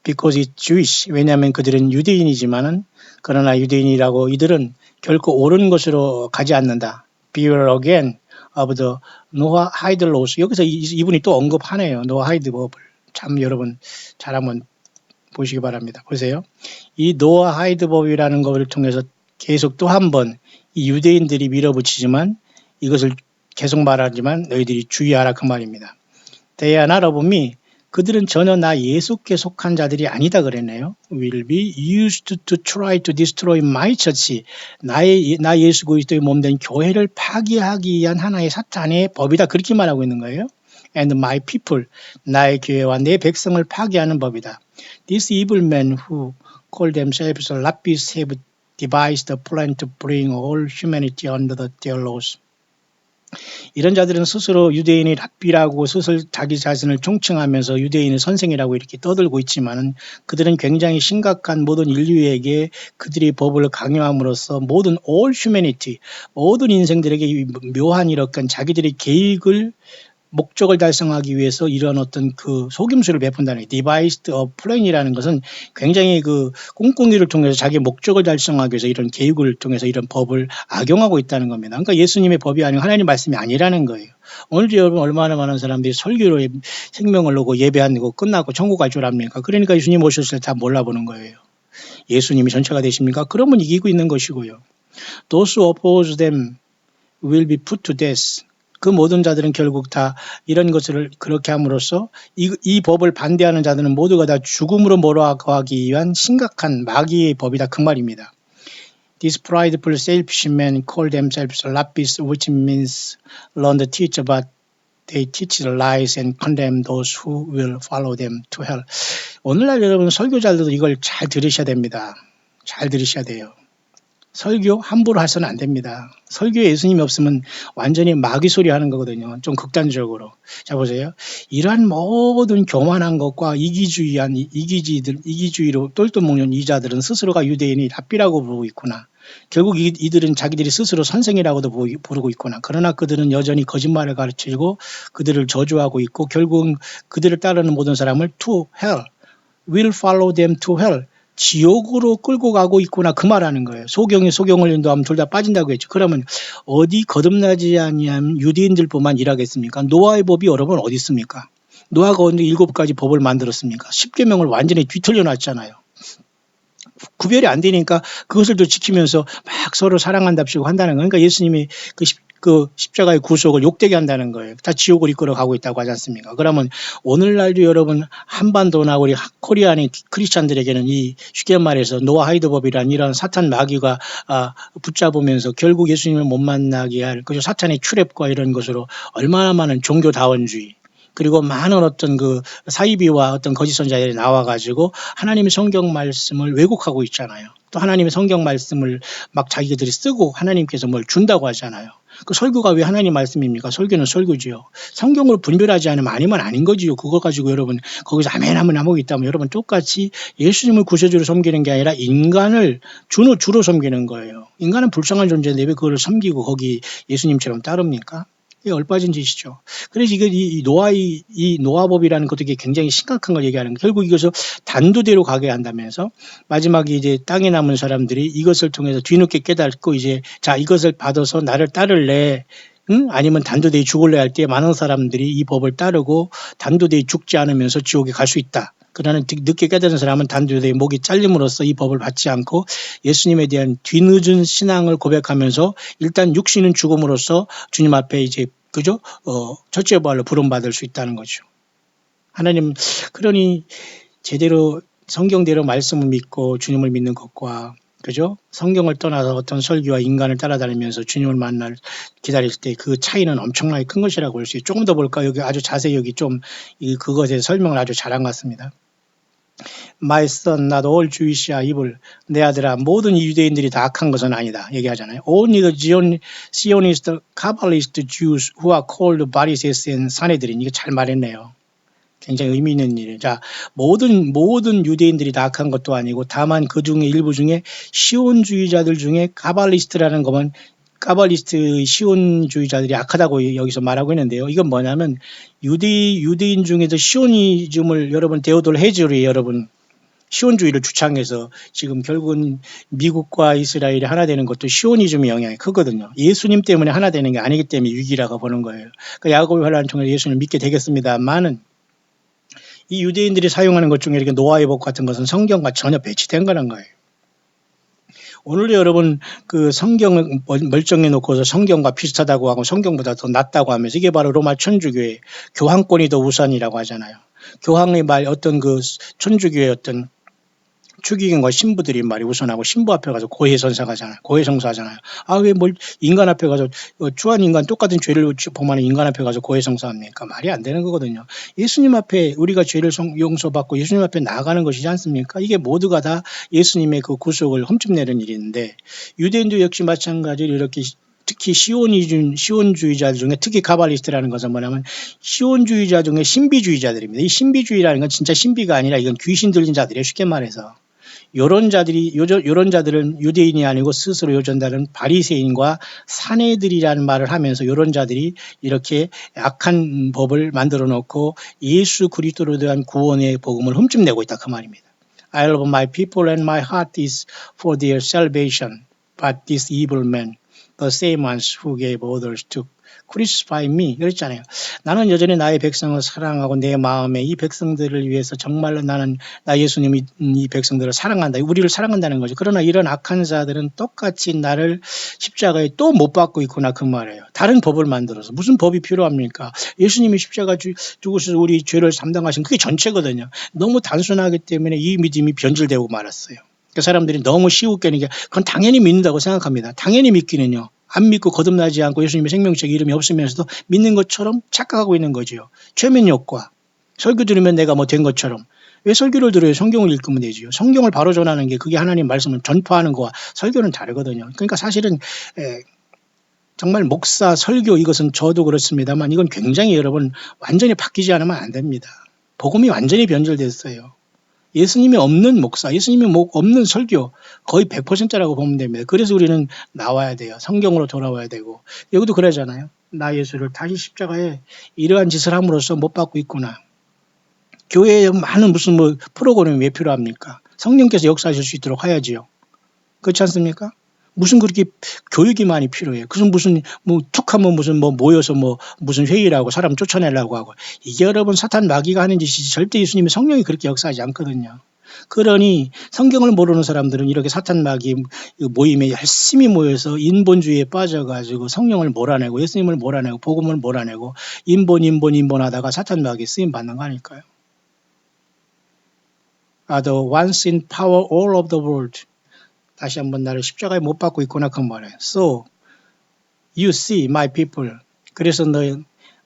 S1: because it's Jewish. 왜냐하면 그들은 유대인이지만은 그러나 유대인이라고 이들은 결코 옳은 것으로 가지 않는다. Beware again of the Noahide laws. 여기서 이분이 또 언급하네요. 노아하이드 법을. 참 여러분 잘 한번 보시기 바랍니다. 보세요. 이 노아하이드 법이라는 것을 통해서 계속 또 한 번 이 유대인들이 밀어붙이지만 이것을 계속 말하지만 너희들이 주의하라 그 말입니다. They are not of me. 그들은 전혀 나 예수께 속한 자들이 아니다 그랬네요. Will be used to try to destroy my church. 나 예수 그리스도의 몸된 교회를 파괴하기 위한 하나의 사탄의 법이다. 그렇게 말하고 있는 거예요. And my people. 나의 교회와 내 백성을 파괴하는 법이다. These evil men who call themselves rabbis have devised a plan to bring all humanity under their laws. 이런 자들은 스스로 유대인이 랍비라고 스스로 자기 자신을 총칭하면서 유대인의 선생이라고 이렇게 떠들고 있지만은 그들은 굉장히 심각한 모든 인류에게 그들의 법을 강요함으로써 모든 all humanity, 모든 인생들에게 묘한 이렇게 자기들의 계획을 목적을 달성하기 위해서 이런 어떤 그 속임수를 베푼다는 devised a plan이라는 것은 굉장히 그 꼼꼼히를 통해서 자기 목적을 달성하기 위해서 이런 계획을 통해서 이런 법을 악용하고 있다는 겁니다. 그러니까 예수님의 법이 아니고 하나님 말씀이 아니라는 거예요. 오늘도 여러분 얼마나 많은 사람들이 설교로 생명을 놓고 예배 안 드고 끝나고 천국 갈 줄 압니까? 그러니까 예수님 오셨을 때 다 몰라보는 거예요. 예수님이 전체가 되십니까? 그러면 이기고 있는 것이고요. Those who oppose them will be put to death. 그 모든 자들은 결국 다 이런 것을 그렇게 함으로써 이 법을 반대하는 자들은 모두가 다 죽음으로 몰아가기 위한 심각한 마귀의 법이다. 그 말입니다. These prideful selfish men call themselves rabbis, which means learned teacher, but they teach lies and condemn those who will follow them to hell. 오늘날 여러분 설교자들도 이걸 잘 들으셔야 됩니다. 잘 들으셔야 돼요. 설교 함부로 해서는 안 됩니다. 설교에 예수님이 없으면 완전히 마귀 소리 하는 거거든요. 좀 극단적으로. 자, 보세요. 이러한 모든 교만한 것과 이기주의로 똘똘 먹는 이 자들은 스스로가 유대인이 랍비라고 부르고 있구나. 결국 이들은 자기들이 스스로 선생이라고도 부르고 있구나. 그러나 그들은 여전히 거짓말을 가르치고 그들을 저주하고 있고 결국 그들을 따르는 모든 사람을 to hell, will follow them to hell. 지옥으로 끌고 가고 있구나 그 말하는 거예요. 소경을 인도하면 둘 다 빠진다고 했죠. 그러면 어디 거듭나지 아니한 유대인들뿐만 일하겠습니까? 노아의 법이 여러분 어디 있습니까? 노아가 언제 7가지 법을 만들었습니까? 10계명을 완전히 뒤틀려 놨잖아요. 구별이 안 되니까 그것을 또 지키면서 막 서로 사랑한답시고 한다는 거예요. 그러니까 예수님이 그 십자가의 구속을 욕되게 한다는 거예요. 다 지옥을 이끌어 가고 있다고 하지 않습니까? 그러면 오늘날도 여러분 한반도나 우리 코리안의 크리스찬들에게는 이 쉽게 말해서 노아하이드 법이란 이런 사탄 마귀가 붙잡으면서 결국 예수님을 못 만나게 할 그저 사탄의 트랩과 이런 것으로 얼마나 많은 종교다원주의 그리고 많은 어떤 그 사이비와 어떤 거짓 선자들이 나와가지고 하나님의 성경 말씀을 왜곡하고 있잖아요. 또 하나님의 성경 말씀을 막 자기들이 쓰고 하나님께서 뭘 준다고 하잖아요. 그 설교가 왜 하나님 말씀입니까? 설교는 설교지요. 성경으로 분별하지 않으면 아니면 아닌 거지요. 그거 가지고 여러분 거기서 아멘 하면 아무것도 있다면 여러분 똑같이 예수님을 구세주로 섬기는 게 아니라 인간을 주로 섬기는 거예요. 인간은 불쌍한 존재인데 왜 그걸 섬기고 거기 예수님처럼 따릅니까? 이게 얼빠진 짓이죠. 그래서 이 노아법이라는 것도 이게 굉장히 심각한 걸 얘기하는 거예요. 결국 이것을 단두대로 가게 한다면서 마지막에 이제 땅에 남은 사람들이 이것을 통해서 뒤늦게 깨닫고 이제 자 이것을 받아서 나를 따를래 아니면 단두대에 죽을래 할 때 많은 사람들이 이 법을 따르고 단두대에 죽지 않으면서 지옥에 갈 수 있다. 그러나 늦게 깨달은 사람은 단두대에 목이 잘림으로써 이 법을 받지 않고 예수님에 대한 뒤늦은 신앙을 고백하면서 일단 육신은 죽음으로써 주님 앞에 이제 그죠? 첫째 부활로 부름받을 수 있다는 거죠. 하나님 그러니 제대로 성경대로 말씀을 믿고 주님을 믿는 것과 그죠? 성경을 떠나서 어떤 설교와 인간을 따라다니면서 주님을 기다릴 때 그 차이는 엄청나게 큰 것이라고 볼 수 있어요. 조금 더 볼까? 여기 아주 자세히 여기 좀 그것에 대해서 설명을 아주 잘한 것 같습니다. My son, not all Jewish are evil. 내 아들아, 모든 유대인들이 다 악한 것은 아니다. 얘기하잖아요. Only the Zionist, Kabbalist Jews who are called Pharisees and Sanhedrin. 이거 잘 말했네요. 굉장히 의미 있는 일이에요. 자, 모든 유대인들이 다 악한 것도 아니고 다만 그 중에 일부 중에 시온주의자들 중에 가발리스트라는 것만 카발리스트 시온주의자들이 악하다고 여기서 말하고 있는데요. 이건 뭐냐면 유대인 중에서 시오니즘을 여러분 데오돌 헤즐이 여러분 시온주의를 주창해서 지금 결국은 미국과 이스라엘이 하나 되는 것도 시오니즘의 영향이 크거든요. 예수님 때문에 하나 되는 게 아니기 때문에 위기라고 보는 거예요. 그러니까 야곱의 환란을 통해 예수님을 믿게 되겠습니다만은 이 유대인들이 사용하는 것 중에 이렇게 노아의 복 같은 것은 성경과 전혀 배치된 거란 거예요. 오늘도 여러분 그 성경을 멀쩡히 놓고서 성경과 비슷하다고 하고 성경보다 더 낫다고 하면서 이게 바로 로마 천주교의 교황권이 더 우선이라고 하잖아요. 교황의 말 어떤 그 천주교의 어떤 추기경과 신부들이 말이 우선하고 신부 앞에 가서 고해성사하잖아요. 고해성사하잖아요. 아, 왜 뭘 인간 앞에 가서 주한 인간 똑같은 죄를 범하는 인간 앞에 가서 고해성사합니까? 말이 안 되는 거거든요. 예수님 앞에 우리가 죄를 용서받고 예수님 앞에 나아가는 것이지 않습니까? 이게 모두가 다 예수님의 그 구속을 훔쳐내는 일인데 유대인도 역시 마찬가지로 이렇게 특히 시온주의자 중에 특히 가발리스트라는 것은 뭐냐면 시온주의자 중에 신비주의자들입니다. 이 신비주의라는 건 진짜 신비가 아니라 이건 귀신 들린 자들이에요. 쉽게 말해서. 요런 자들은 유대인이 아니고 스스로 요전다른 바리새인과 사내들이라는 말을 하면서 요런 자들이 이렇게 악한 법을 만들어 놓고 예수 그리스도로 대한 구원의 복음을 훔쳐내고 있다 그 말입니다. I love my people and my heart is for their salvation, but this evil man, the same ones who gave orders to crucify me. 그랬잖아요. 나는 여전히 나의 백성을 사랑하고 내 마음에 이 백성들을 위해서 정말로 나는 나 예수님이 이 백성들을 사랑한다. 우리를 사랑한다는 거죠. 그러나 이런 악한 자들은 똑같이 나를 십자가에 또 못 박고 있구나 그 말이에요. 다른 법을 만들어서 무슨 법이 필요합니까? 예수님이 십자가 죽으셔서 우리 죄를 담당하신 그게 전체거든요. 너무 단순하기 때문에 이 믿음이 변질되고 말았어요. 그 사람들이 너무 쉬우게 하는 게 그건 당연히 믿는다고 생각합니다. 당연히 믿기는요. 안 믿고 거듭나지 않고 예수님의 생명책 이름이 없으면서도 믿는 것처럼 착각하고 있는 거지요. 최면 효과. 설교 들으면 내가 뭐 된 것처럼. 왜 설교를 들어요? 성경을 읽으면 되지요. 성경을 바로 전하는 게 그게 하나님 말씀을 전파하는 거와 설교는 다르거든요. 그러니까 사실은 정말 목사, 설교 이것은 저도 그렇습니다만 이건 굉장히 여러분 완전히 바뀌지 않으면 안 됩니다. 복음이 완전히 변질됐어요. 예수님이 없는 목사, 예수님이 없는 설교 거의 100%라고 보면 됩니다. 그래서 우리는 나와야 돼요. 성경으로 돌아와야 되고. 여기도 그러잖아요. 나 예수를 다시 십자가에 이러한 짓을 함으로써 못 받고 있구나. 교회에 많은 무슨 뭐 프로그램이 왜 필요합니까? 성령께서 역사하실 수 있도록 해야지요. 그렇지 않습니까? 무슨 그렇게 교육이 많이 필요해요. 무슨 뭐 툭하면 무슨 뭐 모여서 뭐 무슨 회의라고 사람 쫓아내려고 하고 이게 여러분 사탄 마귀가 하는 짓이지 절대 예수님의 성령이 그렇게 역사하지 않거든요. 그러니 성경을 모르는 사람들은 이렇게 사탄 마귀 모임에 열심히 모여서 인본주의에 빠져가지고 성령을 몰아내고 예수님을 몰아내고 복음을 몰아내고 인본하다가 사탄 마귀 쓰임 받는 거 아닐까요? The ones in power all over the world. 다시 한번 나를 십자가에 못 박고 있구나 그 말이에요. So you see my people. 그래서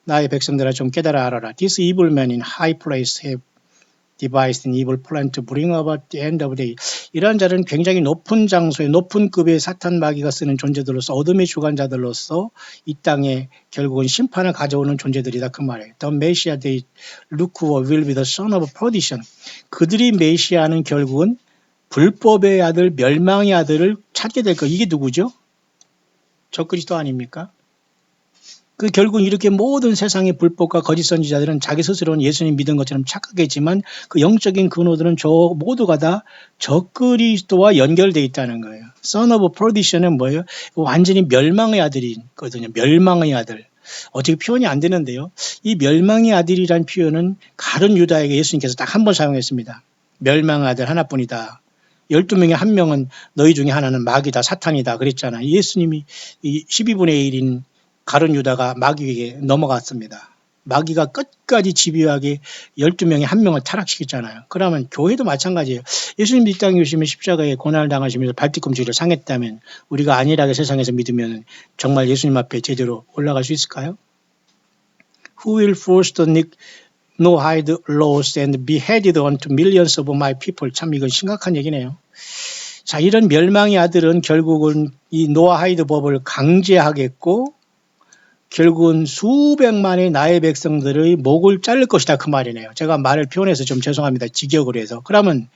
S1: 나의 백성들아 좀 깨달아 알아라. This evil men in high place have devised an evil plan to bring about the end of the day. 이러한 자들은 굉장히 높은 장소에 높은 급의 사탄 마귀가 쓰는 존재들로서 어둠의 주관자들로서 이 땅에 결국은 심판을 가져오는 존재들이다 그 말이에요. The Messiah they look for will be the son of perdition. 그들이 메시아는 결국은 불법의 아들, 멸망의 아들을 찾게 될 거. 이게 누구죠? 저 그리스도 아닙니까? 그 결국 이렇게 모든 세상의 불법과 거짓 선지자들은 자기 스스로는 예수님 믿은 것처럼 착각했지만 그 영적인 근호들은 저 모두가 다 저 그리스도와 연결되어 있다는 거예요. Son of perdition은 뭐예요? 완전히 멸망의 아들이거든요. 멸망의 아들. 어떻게 표현이 안 되는데요. 이 멸망의 아들이란 표현은 가룟 유다에게 예수님께서 딱 한 번 사용했습니다. 멸망의 아들 하나뿐이다. 12명의 한 명은 너희 중에 하나는 마귀다, 사탄이다 그랬잖아요. 예수님이 이 12분의 1인 가룟 유다가 마귀에게 넘어갔습니다. 마귀가 끝까지 집요하게 12명의 한 명을 타락시켰잖아요. 그러면 교회도 마찬가지예요. 예수님 이 땅에 오시면 십자가에 고난을 당하시면서 발뒤꿈치를 상했다면 우리가 안일하게 세상에서 믿으면 정말 예수님 앞에 제대로 올라갈 수 있을까요? Who will force the Noahide laws and beheaded unto millions of my people. 참 이건 심각한 얘기네요. 자, 이런 멸망의 아들은 결국은 이 노아하이드 법을 강제하겠고 결국은 수백만의 나의 백성들의 목을 자를 것이다 그 말이네요. 제가 말을 표현해서 좀 죄송합니다. 직역을 해서. 그러면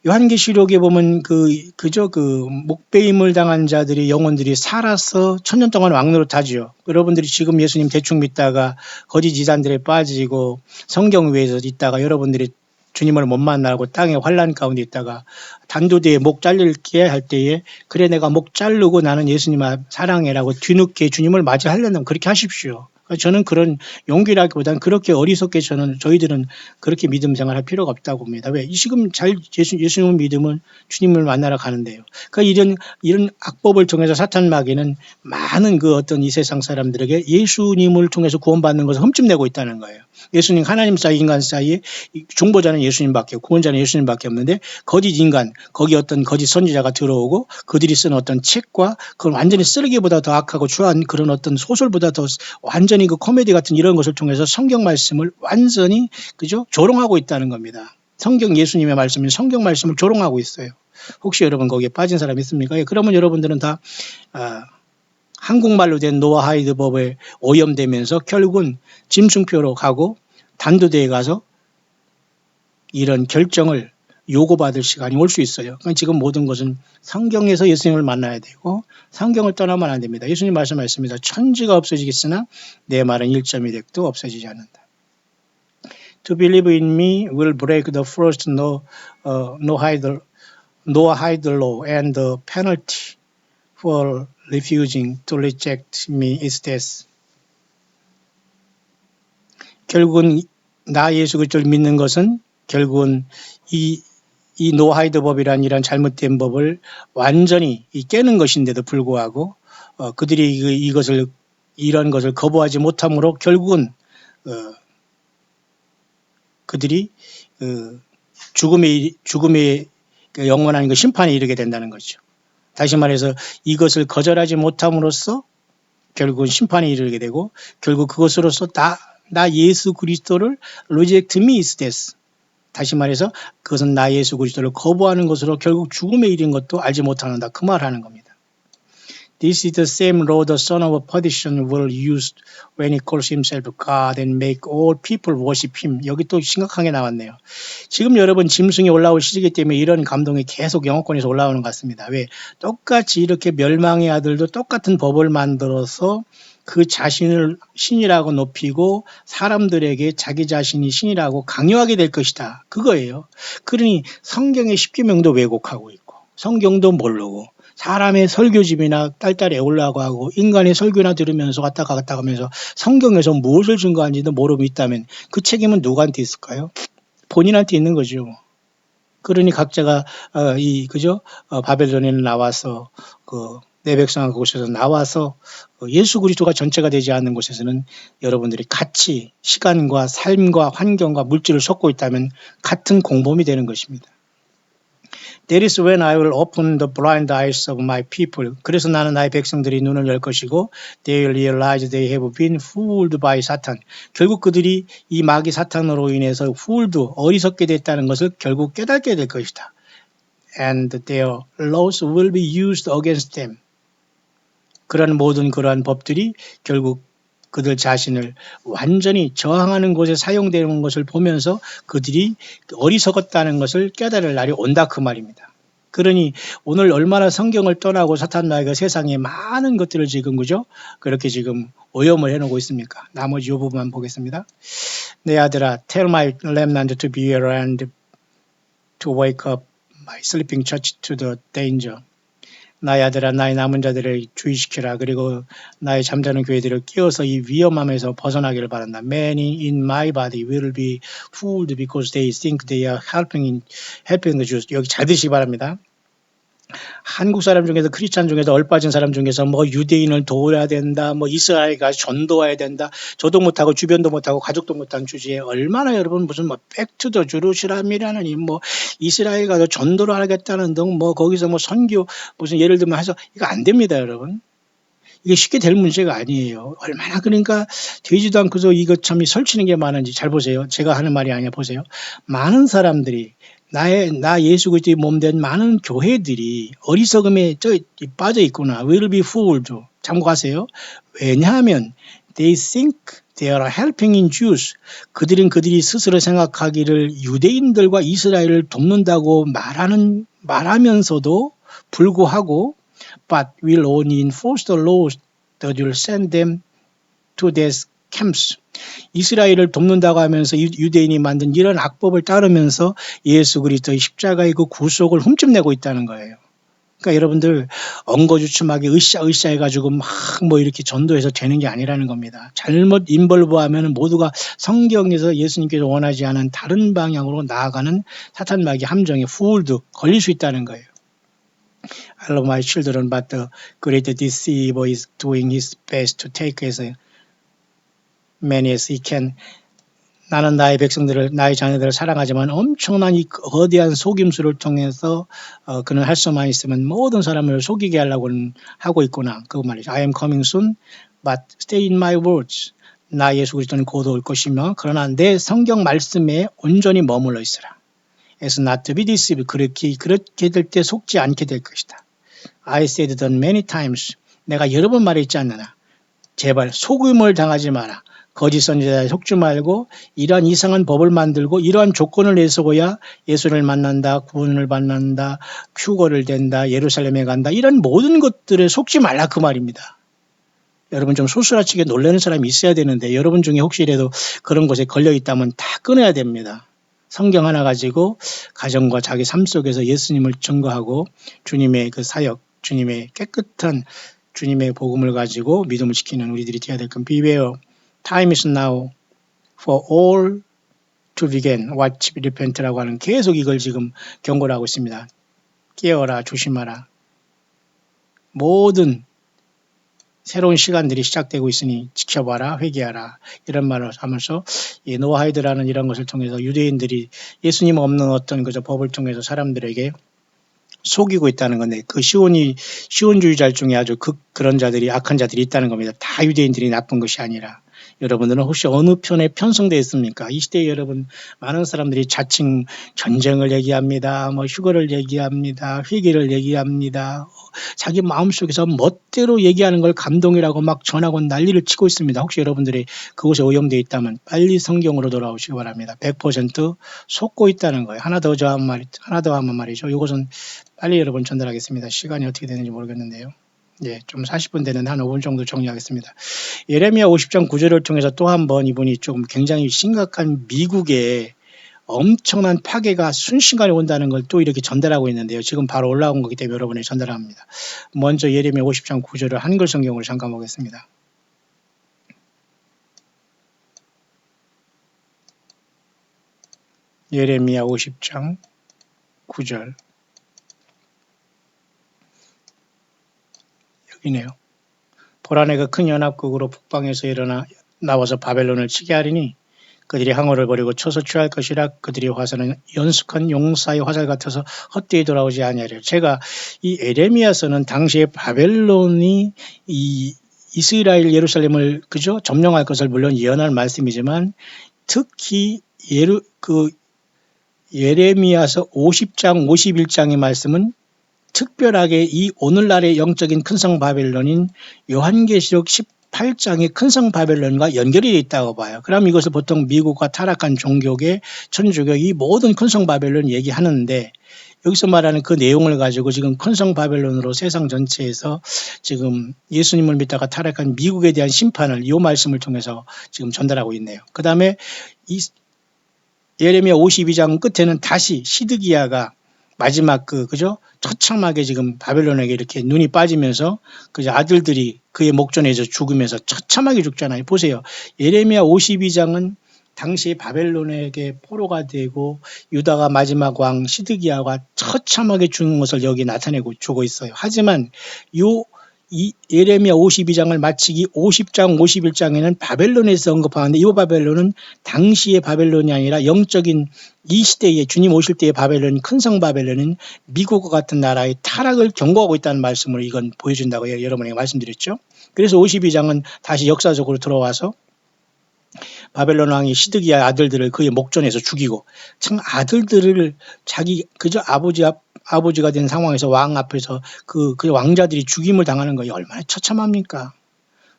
S1: 요한계시록에 보면 그저 목베임을 당한 자들이 영혼들이 살아서 천년 동안 왕노릇하지요. 여러분들이 지금 예수님 대충 믿다가 거짓 이단들에 빠지고 성경 위에서 있다가 여러분들이 주님을 못 만나고 땅의 환란 가운데 있다가 단도대에 목 잘릴게 할 때에 그래 내가 목 자르고 나는 예수님 사랑해라고 뒤늦게 주님을 맞이하려면 그렇게 하십시오. 저는 그런 용기라기보다는 그렇게 어리석게 저희들은 그렇게 믿음 생활할 필요가 없다고 봅니다. 왜? 지금 예수님을 믿으면 주님을 만나러 가는데요. 그러니까 이런 악법을 통해서 사탄 마귀는 많은 어떤 이 세상 사람들에게 예수님을 통해서 구원받는 것을 흠집내고 있다는 거예요. 예수님, 하나님 사이, 인간 사이에 중보자는 예수님밖에, 구원자는 예수님밖에 없는데 거짓 인간, 거기 어떤 거짓 선지자가 들어오고 그들이 쓴 어떤 책과 그건 완전히 쓰레기보다 더 악하고 추한 그런 어떤 소설보다 더 완전히 코미디 같은 이런 것을 통해서 성경 말씀을 완전히 조롱하고 있다는 겁니다. 예수님의 말씀은 성경 말씀을 조롱하고 있어요. 혹시 여러분 거기에 빠진 사람 있습니까? 그러면 여러분들은 다 한국말로 된 노아 하이드 법에 오염되면서 결국은 짐승표로 가고 단도대에 가서 이런 결정을 요구받을 시간이 올 수 있어요. 그러니까 지금 모든 것은 성경에서 예수님을 만나야 되고 성경을 떠나면 안 됩니다. 예수님 말씀하셨습니다. 천지가 없어지겠으나 내 말은 1.1획도 없어지지 않는다. To believe in me will break the first Noah hide law and the penalty for refusing to reject me is death. 결국은 나 예수 그리스도를 믿는 것은 결국은 이 노하이드 법이란 이런 잘못된 법을 완전히 깨는 것인데도 불구하고 그들이 이런 것을 거부하지 못함으로 결국은 그들이 죽음의 영원한 심판에 이르게 된다는 거죠. 다시 말해서 이것을 거절하지 못함으로써 결국은 심판에 이르게 되고 결국 그것으로서 나 예수 그리스도를 reject me is death. 다시 말해서 그것은 나 예수 그리스도를 거부하는 것으로 결국 죽음에 이른 것도 알지 못하는다. 그 말하는 겁니다. This is the same law the son of perdition will use when he calls himself God and make all people worship him. 여기 또 심각하게 나왔네요. 지금 여러분 짐승이 올라올 시기이기 때문에 이런 감동이 계속 영어권에서 올라오는 것 같습니다. 왜? 똑같이 이렇게 멸망의 아들도 똑같은 법을 만들어서 그 자신을 신이라고 높이고 사람들에게 자기 자신이 신이라고 강요하게 될 것이다. 그거예요. 그러니 성경의 십계명도 왜곡하고 있고 성경도 모르고 사람의 설교집이나 딸딸 애우려고 하고 인간의 설교나 들으면서 갔다 가면서 성경에서 무엇을 증거하는지도 모르고 있다면 그 책임은 누구한테 있을까요? 본인한테 있는 거죠. 그러니 각자가 바벨론에 나와서 내 백성한 그곳에서 나와서 예수 그리스도가 전체가 되지 않는 곳에서는 여러분들이 같이 시간과 삶과 환경과 물질을 쏟고 있다면 같은 공범이 되는 것입니다. That is when I will open the blind eyes of my people. 그래서 나는 나의 백성들이 눈을 열 것이고 they will realize they have been fooled by Satan. 결국 그들이 이 마귀 사탄으로 인해서 fooled, 어리석게 됐다는 것을 결국 깨닫게 될 것이다. And their laws will be used against them. 그러한 법들이 결국 그들 자신을 완전히 저항하는 곳에 사용되는 것을 보면서 그들이 어리석었다는 것을 깨달을 날이 온다 그 말입니다. 그러니 오늘 얼마나 성경을 떠나고 사탄 마귀가 세상에 많은 것들을 지금 그렇게 지금 오염을 해놓고 있습니까? 나머지 이 부분만 보겠습니다. 내 아들아, tell my remnant to beware and to wake up my sleeping church to the danger. 나의 아들아, 나의 남은 자들을 주의시키라. 그리고 나의 잠자는 교회들을 깨워서 이 위험함에서 벗어나기를 바란다. Many in my body will be fooled because they think they are helping the Jews. 여기 잘 드시기 바랍니다. 한국 사람 중에서 크리스찬 중에서 얼빠진 사람 중에서 유대인을 도와야 된다, 이스라엘 가서 전도해야 된다, 저도 못하고 주변도 못하고 가족도 못한 주제에 얼마나 여러분 무슨 백투더 주루시람이라는 이스라엘 가서 전도를 하겠다는 등 거기서 선교 무슨 예를 들면 해서 이거 안 됩니다, 여러분. 이게 쉽게 될 문제가 아니에요. 얼마나 그러니까 되지도 않고서 이거 참 설치는 게 많은지 잘 보세요. 제가 하는 말이 아니라 보세요. 많은 사람들이 나 예수 그리스도의 몸된 많은 교회들이 어리석음에 빠져 있구나. will be fooled. 참고하세요. 왜냐하면 they think they are helping in Jews. 그들이 스스로 생각하기를 유대인들과 이스라엘을 돕는다고 말하면서도 불구하고 but will only enforce the laws that will send them to their camps. 이스라엘을 돕는다고 하면서 유대인이 만든 이런 악법을 따르면서 예수 그리스도의 십자가의 그 구속을 훔쳐내고 있다는 거예요. 그러니까 여러분들 엉거주춤하게 으쌰으쌰 해가지고 막 뭐 이렇게 전도해서 되는 게 아니라는 겁니다. 잘못 인벌브하면 모두가 성경에서 예수님께서 원하지 않은 다른 방향으로 나아가는 사탄마귀 함정에 fooled 걸릴 수 있다는 거예요. I love my children, but the great deceiver is doing his best to take as many as he can. 나는 나의 백성들을, 나의 자녀들을 사랑하지만 엄청난 이 거대한 속임수를 통해서 그는 할 수만 있으면 모든 사람을 속이게 하려고 하고 있구나. 그 말이죠. I am coming soon, but stay in my words. 나 예수 그리스도는 곧 올 것이며 그러나 내 성경 말씀에 온전히 머물러 있으라. As not to be deceived. 그렇게 될 때 속지 않게 될 것이다. I said that many times. 내가 여러 번 말했지 않느냐. 제발 속임을 당하지 마라. 거짓 선지자에 속지 말고 이러한 이상한 법을 만들고 이러한 조건을 내세워야 예수를 만난다, 구원을 받는다, 휴거를 댄다, 예루살렘에 간다. 이런 모든 것들에 속지 말라 그 말입니다. 여러분 좀 소스라치게 놀라는 사람이 있어야 되는데 여러분 중에 혹시라도 그런 것에 걸려 있다면 다 끊어야 됩니다. 성경 하나 가지고 가정과 자기 삶 속에서 예수님을 증거하고 주님의 그 사역, 주님의 깨끗한 주님의 복음을 가지고 믿음을 지키는 우리들이 되어야 될 건 Beware. Time is now for all to begin. Watch, repent라고 하는 계속 이걸 지금 경고를 하고 있습니다. 깨어라, 조심하라. 모든 새로운 시간들이 시작되고 있으니 지켜봐라, 회개하라. 이런 말을 하면서 이 노아하이드라는 이런 것을 통해서 유대인들이 예수님 없는 어떤 그저 법을 통해서 사람들에게 속이고 있다는 건데 그 시온주의자 중에 아주 그런 자들이 악한 자들이 있다는 겁니다. 다 유대인들이 나쁜 것이 아니라 여러분들은 혹시 어느 편에 편성되어 있습니까? 이 시대에 여러분 많은 사람들이 자칭 전쟁을 얘기합니다. 뭐 휴거를 얘기합니다. 회개를 얘기합니다. 자기 마음속에서 멋대로 얘기하는 걸 감동이라고 막 전하고 난리를 치고 있습니다. 혹시 여러분들이 그곳에 오염되어 있다면 빨리 성경으로 돌아오시기 바랍니다. 100% 속고 있다는 거예요. 하나 더 하면 말이죠. 이것은 빨리 여러분 전달하겠습니다. 시간이 어떻게 되는지 모르겠는데요. 예, 좀 40분 되는 한 5분 정도 정리하겠습니다. 예레미야 50장 9절을 통해서 또 한 번 이분이 조금 굉장히 심각한 미국의 엄청난 파괴가 순식간에 온다는 걸 또 이렇게 전달하고 있는데요. 지금 바로 올라온 거기 때문에 여러분에 전달합니다. 먼저 예레미야 50장 9절을 한글 성경으로 잠깐 보겠습니다. 예레미야 50장 9절 여기네요. 보라 내가 큰 연합국으로 북방에서 나와서 바벨론을 치게 하리니 그들이 항어를 벌이고 쳐서 취할 것이라. 그들의 화살은 연숙한 용사의 화살 같아서 헛되이 돌아오지 아니하리라. 제가 이 에레미야서는 당시에 바벨론이 이 이스라엘 예루살렘을 그죠 점령할 것을 물론 예언할 말씀이지만 특히 예레미야서 50장 51장의 말씀은 특별하게 이 오늘날의 영적인 큰성 바벨론인 요한계시록 18장의 큰성 바벨론과 연결이 되어 있다고 봐요. 그럼 이것을 보통 미국과 타락한 종교계, 천주교 이 모든 큰성 바벨론 얘기하는데 여기서 말하는 그 내용을 가지고 지금 큰성 바벨론으로 세상 전체에서 지금 예수님을 믿다가 타락한 미국에 대한 심판을 이 말씀을 통해서 지금 전달하고 있네요. 그 다음에 이 예레미야 52장 끝에는 다시 시드기야가 마지막 그죠? 처참하게 지금 바벨론에게 이렇게 눈이 빠지면서 그저 아들들이 그의 목전에서 죽으면서 처참하게 죽잖아요. 보세요. 예레미야 52장은 당시 바벨론에게 포로가 되고 유다가 마지막 왕 시드기야가 처참하게 죽는 것을 여기 나타내고 주고 있어요. 하지만 이 예레미야 52장을 마치기 50장 51장에는 바벨론에서 언급하는데 이 바벨론은 당시의 바벨론이 아니라 영적인 이 시대에 주님 오실 때의 바벨론, 큰성 바벨론은 미국과 같은 나라의 타락을 경고하고 있다는 말씀을 이건 보여준다고 여러분에게 말씀드렸죠. 그래서 52장은 다시 역사적으로 들어와서 바벨론 왕이 시드기야 아들들을 그의 목전에서 죽이고, 참 아들들을 자기 그저 아버지가 된 상황에서 왕 앞에서 그 왕자들이 죽임을 당하는 거예요. 얼마나 처참합니까?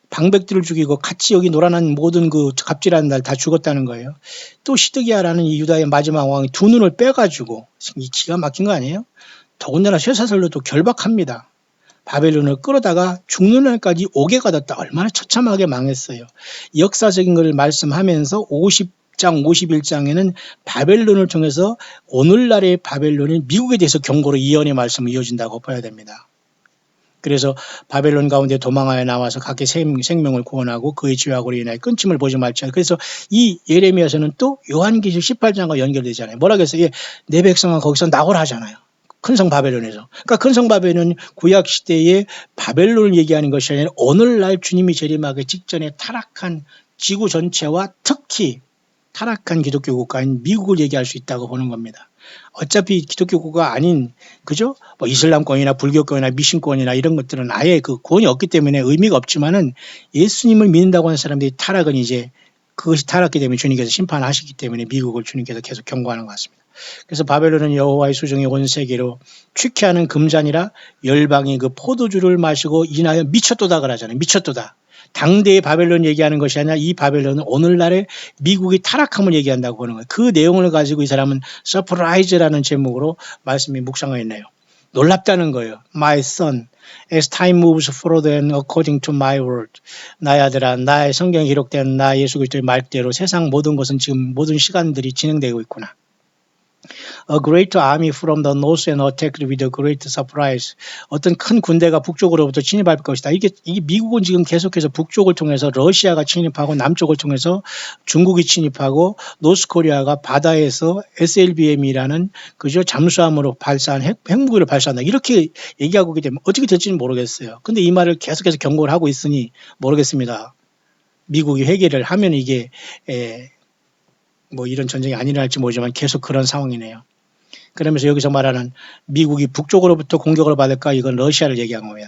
S1: 방백들을 죽이고 같이 여기 놀아난 모든 그 갑질하는 날 다 죽었다는 거예요. 또 시드기야라는 이 유다의 마지막 왕이 두 눈을 빼가지고, 이 기가 막힌 거 아니에요? 더군다나 쇠사슬로 또 결박합니다. 바벨론을 끌어다가 죽는 날까지 오게 가뒀다. 얼마나 처참하게 망했어요. 역사적인 것을 말씀하면서 50장, 51장에는 바벨론을 통해서 오늘날의 바벨론이 미국에 대해서 경고로 예언의 말씀을 이어진다고 봐야 됩니다. 그래서 바벨론 가운데 도망하여 나와서 각기 생명을 구원하고 그의 죄악으로 인하여 끊침을 보지 말지어다. 그래서 이 예레미야서는 또 요한계시록 18장과 연결되잖아요. 뭐라 그랬어요? 내 백성아 거기서 나오라 하잖아요. 큰성 바벨론에서. 그러니까 큰성 바벨론은 구약 시대의 바벨론을 얘기하는 것이 아니라 오늘날 주님이 재림하기 직전에 타락한 지구 전체와 특히 타락한 기독교 국가인 미국을 얘기할 수 있다고 보는 겁니다. 어차피 기독교 국가가 아닌, 그죠? 뭐 이슬람권이나 불교권이나 미신권이나 이런 것들은 아예 그 구원이 없기 때문에 의미가 없지만은 예수님을 믿는다고 하는 사람들이 타락은 이제 그것이 타락기 때문에 주님께서 심판하시기 때문에 미국을 주님께서 계속 경고하는 것 같습니다. 그래서 바벨론은 여호와의 수종이 온 세계로 취케하는 금잔이라 열방이 그 포도주를 마시고 인하여 미쳤도다 하잖아요. 미쳤도다. 당대의 바벨론 얘기하는 것이 아니라 이 바벨론은 오늘날의 미국의 타락함을 얘기한다고 보는 거예요. 그 내용을 가지고 이 사람은 서프라이즈라는 제목으로 말씀이 묵상하였네요. 놀랍다는 거예요. My son, as time moves forward and according to my word. 나의 아들아, 나의 성경에 기록된 나 예수 그리스도의 말대로 세상 모든 것은 지금 모든 시간들이 진행되고 있구나. A great army from the north and attacked with a great surprise. 어떤 큰 군대가 북쪽으로부터 진입할 것이다. 이게 미국은 지금 계속해서 북쪽을 통해서 러시아가 침입하고 남쪽을 통해서 중국이 침입하고 노스코리아가 바다에서 SLBM이라는 그저 잠수함으로 발사한 핵무기를 발사한다. 이렇게 얘기하고 있기 때문에 어떻게 될지는 모르겠어요. 근데 이 말을 계속해서 경고를 하고 있으니 모르겠습니다. 미국이 회개를 하면 이게 뭐 이런 전쟁이 안 일어날지 모르지만 계속 그런 상황이네요. 그러면서 여기서 말하는 미국이 북쪽으로부터 공격을 받을까? 이건 러시아를 얘기한 거예요.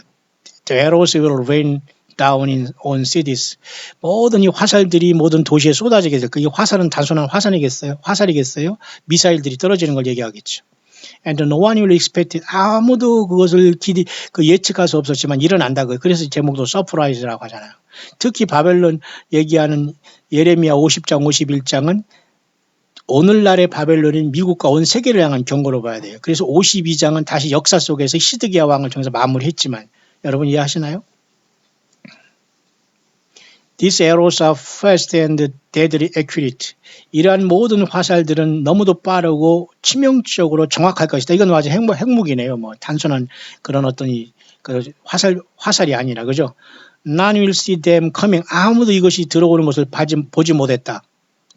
S1: The arrows will rain down on cities. 모든 이 화살들이 모든 도시에 쏟아지게 될 거예요. 이 화살은 단순한 화살이겠어요? 미사일들이 떨어지는 걸 얘기하겠죠. And no one will expect it. 아무도 그것을 예측할 수 없었지만 일어난다고요. 그래서 제목도 서프라이즈라고 하잖아요. 특히 바벨론 얘기하는 예레미야 50장, 51장은 오늘날의 바벨론인 미국과 온 세계를 향한 경고로 봐야 돼요. 그래서 52장은 다시 역사 속에서 시드기야 왕을 통해서 마무리했지만 여러분 이해하시나요? These arrows are fast and deadly accurate. 이러한 모든 화살들은 너무도 빠르고 치명적으로 정확할 것이다. 이건 아주 핵무기네요. 뭐 단순한 그런 어떤 화살이 아니라, 그죠? None will see them coming. 아무도 이것이 들어오는 것을 보지 못했다.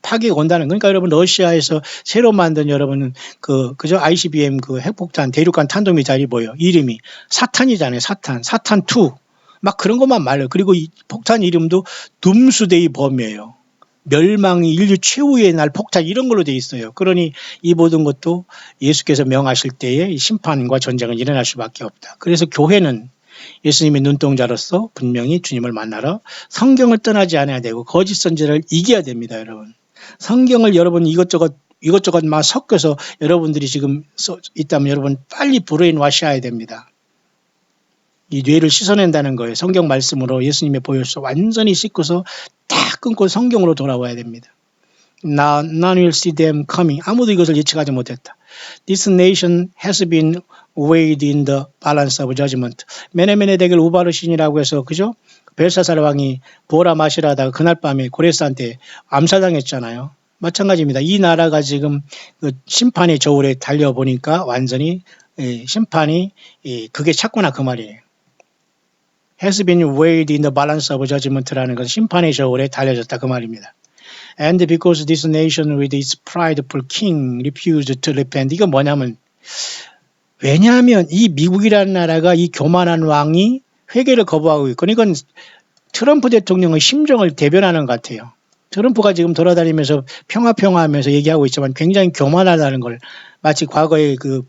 S1: 타격이 온다는 거니까 여러분 러시아에서 새로 만든 여러분은 그저 ICBM 그 핵폭탄 대륙간 탄도미사일이 뭐예요? 이름이 사탄이잖아요. 사탄2 막 그런 것만 말해요. 그리고 이 폭탄 이름도 둠스데이 범이에요. 멸망이 인류 최후의 날 폭탄 이런 걸로 돼 있어요. 그러니 이 모든 것도 예수께서 명하실 때에 심판과 전쟁은 일어날 수밖에 없다. 그래서 교회는 예수님의 눈동자로서 분명히 주님을 만나러 성경을 떠나지 않아야 되고 거짓 선지자를 이겨야 됩니다. 여러분. 성경을 여러분 이것저것 막 섞어서 여러분들이 지금 있다면 여러분 빨리 브레인와셔야 됩니다. 이 뇌를 씻어낸다는 거예요. 성경 말씀으로 예수님의 보혈서 완전히 씻고서 다 끊고 성경으로 돌아와야 됩니다. None will see them coming. 아무도 이것을 예측하지 못했다. This nation has been weighed in the balance of judgment. 메네메네 대결 우바르신이라고 해서 그죠? 벨사살 왕이 보라 마시라 하다가 그날 밤에 고레스한테 암살당했잖아요. 마찬가지입니다. 이 나라가 지금 그 심판의 저울에 달려보니까 완전히 심판이 그게 찼구나 그 말이에요. Has been weighed in the balance of judgment라는 것은 심판의 저울에 달려졌다 그 말입니다. And because this nation with its prideful king refused to repent. 이건 뭐냐면 왜냐하면 이 미국이라는 나라가 이 교만한 왕이 회개를 거부하고 있고 이건 트럼프 대통령의 심정을 대변하는 것 같아요. 트럼프가 지금 돌아다니면서 평화하면서 얘기하고 있지만 굉장히 교만하다는 걸 마치 과거에 그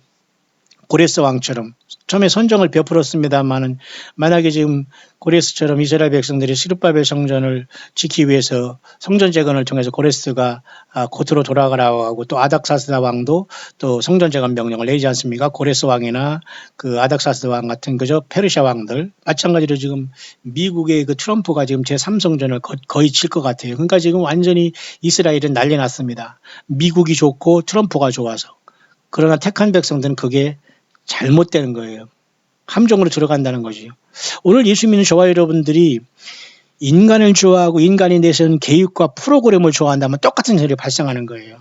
S1: 고레스 왕처럼 처음에 선정을 베풀었습니다만은 만약에 지금 고레스처럼 이스라엘 백성들이 스룹바벨 성전을 지키기 위해서 성전 재건을 통해서 고레스가 고트로 돌아가라고 하고 또 아닥사스다 왕도 또 성전 재건 명령을 내지 않습니까? 고레스 왕이나 그 아닥사스다 왕 같은 그저 페르시아 왕들 마찬가지로 지금 미국의 그 트럼프가 지금 제3성전을 거의 칠 것 같아요. 그러니까 지금 완전히 이스라엘은 난리 났습니다. 미국이 좋고 트럼프가 좋아서. 그러나 택한 백성들은 그게 잘못되는 거예요. 함정으로 들어간다는 거죠. 오늘 예수 믿는 저와 여러분들이 인간을 좋아하고 인간이 내세운 계획과 프로그램을 좋아한다면 똑같은 일이 발생하는 거예요.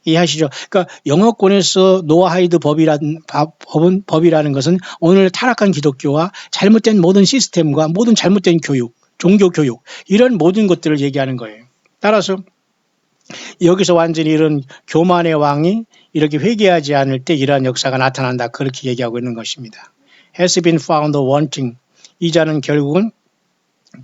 S1: 이해하시죠? 그러니까 영어권에서 노아 하이드 법이라는 것은 오늘 타락한 기독교와 잘못된 모든 시스템과 모든 잘못된 교육, 종교 교육 이런 모든 것들을 얘기하는 거예요. 따라서 여기서 완전히 이런 교만의 왕이 이렇게 회개하지 않을 때 이러한 역사가 나타난다. 그렇게 얘기하고 있는 것입니다. has been found wanting. 이 자는 결국은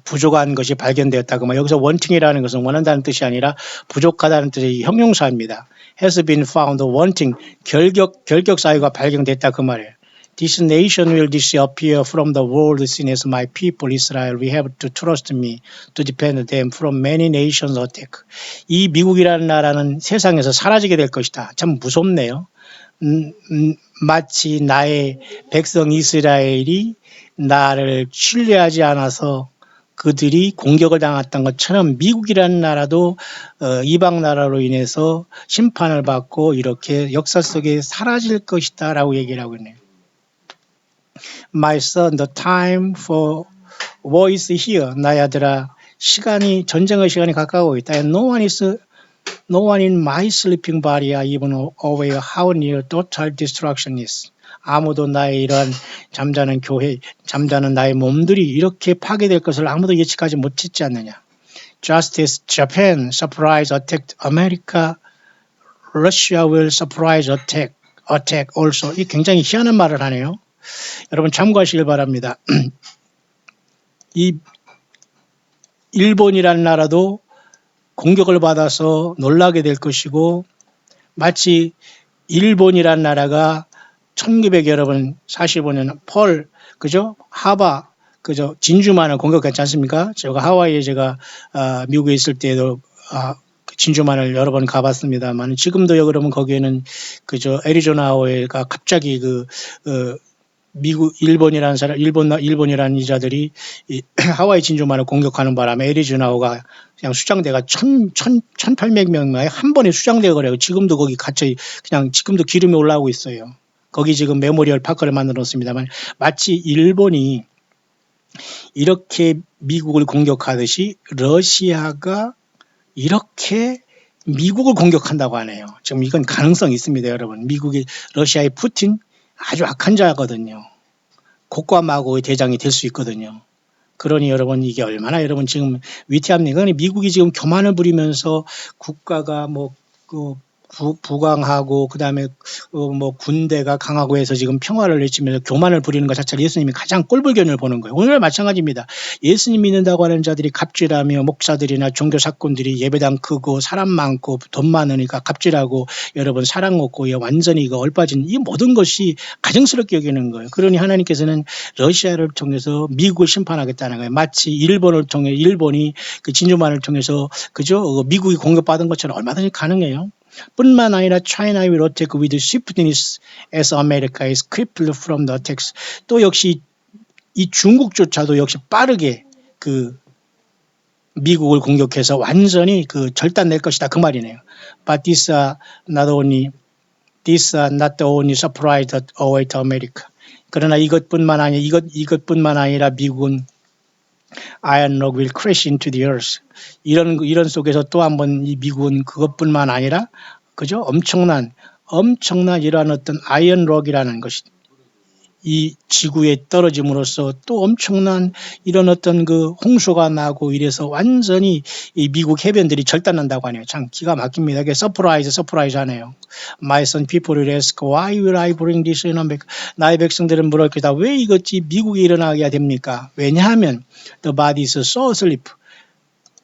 S1: 부족한 것이 발견되었다고. 여기서 wanting이라는 것은 원한다는 뜻이 아니라 부족하다는 뜻의 형용사입니다. has been found wanting. 결격 사유가 발견됐다 그 말이에요. This nation will disappear from the world seen as my people Israel. We have to trust me to defend them from many nations attack. 이 미국이라는 나라는 세상에서 사라지게 될 것이다. 참 무섭네요. 마치 나의 백성 이스라엘이 나를 신뢰하지 않아서 그들이 공격을 당했던 것처럼 미국이라는 나라도 이방 나라로 인해서 심판을 받고 이렇게 역사 속에 사라질 것이다 라고 얘기를 하고 있네요. My son, the time for war is here. 나의 아들아, 전쟁의 시간이 가까워 있다. And no one in my sleeping body are even aware how near total destruction is. 아무도 나의 이러한 잠자는 나의 몸들이 이렇게 파괴될 것을 아무도 예측하지 못했지 않느냐. Just as Japan surprise attacked America, Russia will surprise attack also. 이 굉장히 희한한 말을 하네요. 여러분 참고하시길 바랍니다. 이 일본이라는 나라도 공격을 받아서 놀라게 될 것이고 마치 일본이라는 나라가 1945년 그죠? 진주만을 공격했지 않습니까? 제가 하와이에 미국에 있을 때도 진주만을 여러 번 가봤습니다만 지금도 여러분 거기에는 그저 애리조나호에가 갑자기 일본이라는 이자들이 하와이 진주만을 공격하는 바람에 애리조나호가 그냥 수장대가 1,800명에 한 번에 수장되어 그래요. 지금도 거기 지금도 기름이 올라오고 있어요. 거기 지금 메모리얼 파크를 만들어 놓습니다만 마치 일본이 이렇게 미국을 공격하듯이 러시아가 이렇게 미국을 공격한다고 하네요. 지금 이건 가능성이 있습니다, 여러분. 러시아의 푸틴 아주 악한 자거든요. 곡과 마고의 대장이 될 수 있거든요. 그러니 여러분 이게 얼마나 여러분 지금 위태합니까? 미국이 지금 교만을 부리면서 국가가 부강하고 그다음에 군대가 강하고 해서 지금 평화를 외치면서 교만을 부리는 것 자체를 예수님이 가장 꼴불견을 보는 거예요. 오늘 마찬가지입니다. 예수님 믿는다고 하는 자들이 갑질하며 목사들이나 종교 사건들이 예배당 크고 사람 많고 돈 많으니까 갑질하고 여러분 사랑 없고 완전히 얼빠진 이 모든 것이 가증스럽게 여기는 거예요. 그러니 하나님께서는 러시아를 통해서 미국을 심판하겠다는 거예요. 마치 일본이 그 진주만을 통해서 그죠? 미국이 공격받은 것처럼 얼마든지 가능해요. 뿐만 아니라 China will attack with swiftness as America is crippled from the attacks. 또 역시 이 중국조차도 역시 빠르게 미국을 공격해서 완전히 절단낼 것이다 그 말이네요. But this not the only surprise that await America. 그러나 이것뿐만 아니라 미국은 Iron Rock will crash into the earth. 이런 속에서 또 한 번 이 미국은 그것뿐만 아니라 그죠? 엄청난 이러한 어떤 아이언 록이라는 것이 이 지구에 떨어짐으로써 또 엄청난 이런 어떤 홍수가 나고 이래서 완전히 이 미국 해변들이 절단난다고 하네요. 참 기가 막힙니다. 이게 서프라이즈 하네요. My son people will ask why will I bring this in America? 나의 백성들은 물을 것이다. 왜 이것이 미국에 일어나게 됩니까? 왜냐하면 the body is so asleep.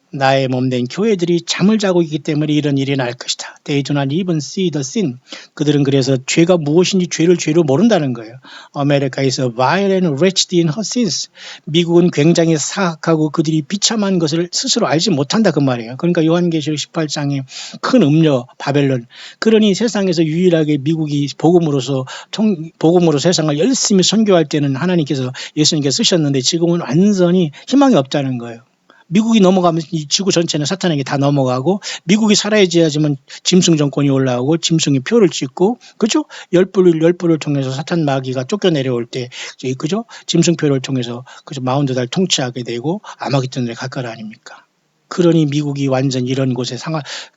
S1: 나의 몸된 교회들이 잠을 자고 있기 때문에 이런 일이 날 것이다. They do not even see the sin. 그들은 그래서 죄가 무엇인지 죄를 죄로 모른다는 거예요. America is vile and wretched in her sins. 미국은 굉장히 사악하고 그들이 비참한 것을 스스로 알지 못한다 그 말이에요. 그러니까 요한계시록 18장에 큰 음녀 바벨론. 그러니 세상에서 유일하게 미국이 복음으로 세상을 열심히 선교할 때는 하나님께서 예수님께서 쓰셨는데 지금은 완전히 희망이 없다는 거예요. 미국이 넘어가면 이 지구 전체는 사탄에게 다 넘어가고 미국이 살아야지만 짐승 정권이 올라오고 짐승이 표를 찍고 그죠? 열불을 통해서 사탄 마귀가 쫓겨내려올 때 그죠? 짐승표를 통해서 그죠? 마운드달 통치하게 되고 아마겟돈에 갈 거 아닙니까? 그러니 미국이 완전 이런 곳에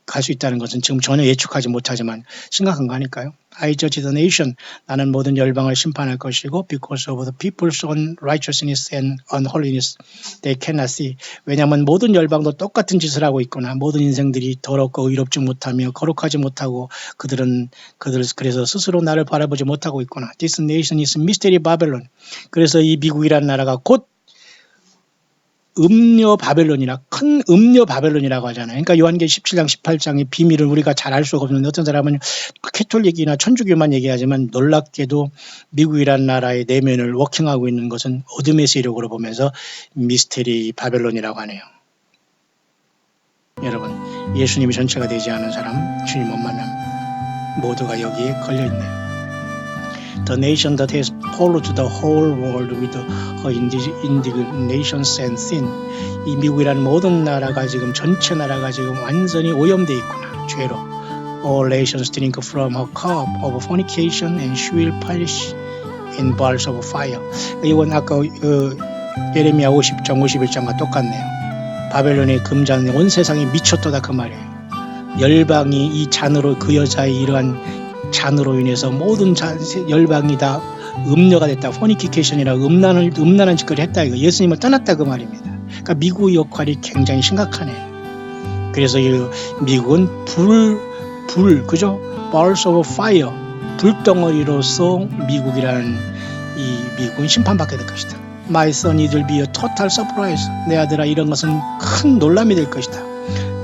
S1: 갈 수 있다는 것은 지금 전혀 예측하지 못하지만 심각한 거 아닐까요? I judge the nation. 나는 모든 열방을 심판할 것이고 because of the people's unrighteousness and unholiness they cannot see. 왜냐하면 모든 열방도 똑같은 짓을 하고 있구나. 모든 인생들이 더럽고 의롭지 못하며 거룩하지 못하고 그들 그래서 스스로 나를 바라보지 못하고 있구나. This nation is mystery Babylon. 그래서 이 미국이라는 나라가 곧 음녀 바벨론이라 큰 음녀 바벨론이라고 하잖아요. 그러니까 요한계시록 17장 18장의 비밀을 우리가 잘 알 수가 없는데 어떤 사람은 캐톨릭이나 천주교만 얘기하지만 놀랍게도 미국이라는 나라의 내면을 워킹하고 있는 것은 어둠의 세력으로 보면서 미스테리 바벨론이라고 하네요. 여러분 예수님이 전체가 되지 않은 사람 주님 못 만남 모두가 여기에 걸려있네요. The nation that has polluted the whole world with her indignations and sin. 이 미국이라는 모든 나라가 지금 전체 나라가 지금 완전히 오염되어 있구나. 죄로. All nations drink from her cup of fornication and she will perish in balls of fire. 이건 아까 예레미야 50장 51장과 똑같네요. 바벨론의 금잔 온 세상이 미쳤도다 그 말이에요. 열방이 이 잔으로 그 여자의 이러한 잔으로 인해서 모든 열방이 다 음녀가 됐다. 포니케이션이라 음란한 짓거리 했다. 이거 예수님을 떠났다 그 말입니다. 그러니까 미국의 역할이 굉장히 심각하네요. 그래서 이 미국은 그죠? Balls of fire, 불덩어리로서 미국이라는 이 미국은 심판받게 될 것이다. My son, it will be a total surprise. 내 아들아, 이런 것은 큰 놀람이 될 것이다.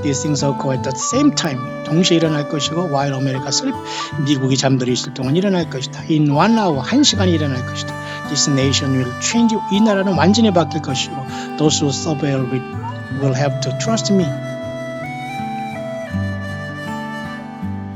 S1: These things occur at the same time. 동시에 일어날 것이고 while America sleep. 미국이 잠들어 있을 동안 일어날 것이다. In 1 hour, 1시간이 일어날 것이다. This nation will change. 이 나라는 완전히 바뀔 것이고 Those who serve will have to trust me.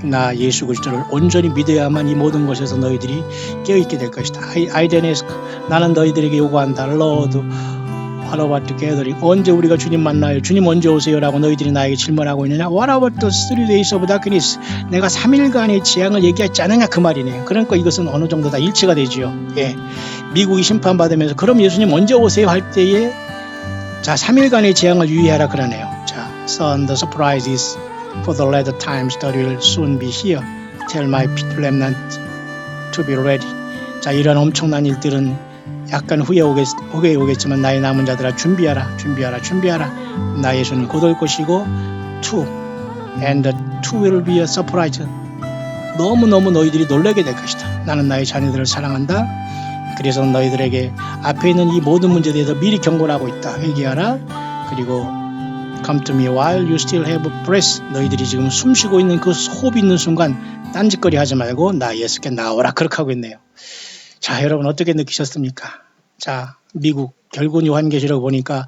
S1: 나 예수 그리스도를 온전히 믿어야만 이 모든 것에서 너희들이 깨어있게 될 것이다. I then ask. 나는 너희들에게 요구한다. Lord, what about the gathering? 언제 우리가 주님 만나요? 주님 언제 오세요? 라고 너희들이 나에게 질문하고 있느냐? What about the 3 days of darkness? 내가 3일간의 재앙을 얘기하지 않느냐? 그 말이네요. 그러니까 이것은 어느 정도 다 일치가 되지요. 예. 미국이 심판받으면서 그럼 예수님 언제 오세요? 할 때에 자 3일간의 재앙을 유의하라 그러네요. 자, Son, the surprise is for the latter times that will soon be here. Tell my remnant to be ready. 자, 이런 엄청난 일들은 약간 후에 오겠지만 나의 남은 자들아 준비하라. 나 예수는 곧 올 것이고 and the two will be a surprise. 너무너무 너희들이 놀라게 될 것이다. 나는 나의 자녀들을 사랑한다. 그래서 너희들에게 앞에 있는 이 모든 문제에 대해서 미리 경고를 하고 있다. 회개하라. 그리고 Come to me while you still have breath. 너희들이 지금 숨쉬고 있는 그 호흡 있는 순간 딴짓거리 하지 말고 나 예수께 나오라. 그렇게 하고 있네요. 자, 여러분 어떻게 느끼셨습니까? 자, 미국 결국 요한계시록 보니까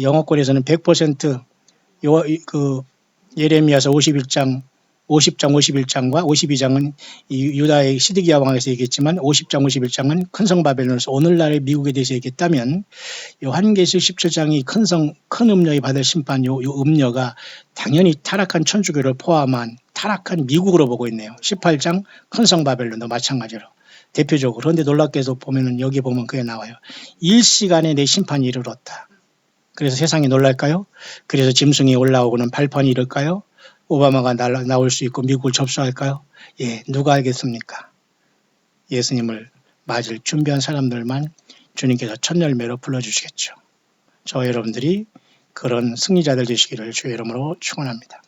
S1: 영어권에서는 100% 예레미야서 50장 51장과 52장은 이 유다의 시드기야 왕에서 얘기했지만 50장 51장은 큰성 바벨론에서 오늘날의 미국에 대해서 얘기했다면 요한계시록 17장이 큰 음녀에 받을 심판 요 음녀가 당연히 타락한 천주교를 포함한 타락한 미국으로 보고 있네요. 18장 큰성 바벨론도 마찬가지로. 대표적으로. 그런데 놀랍게도 보면은 여기 보면 그게 나와요. 일시간에 내 심판이 이르렀다. 그래서 세상이 놀랄까요? 그래서 짐승이 올라오고는 발판이 이를까요? 오바마가 나올 수 있고 미국을 접수할까요? 예, 누가 알겠습니까? 예수님을 맞을 준비한 사람들만 주님께서 첫 열매로 불러주시겠죠. 저 여러분들이 그런 승리자들 되시기를 주의 이름으로 축원합니다.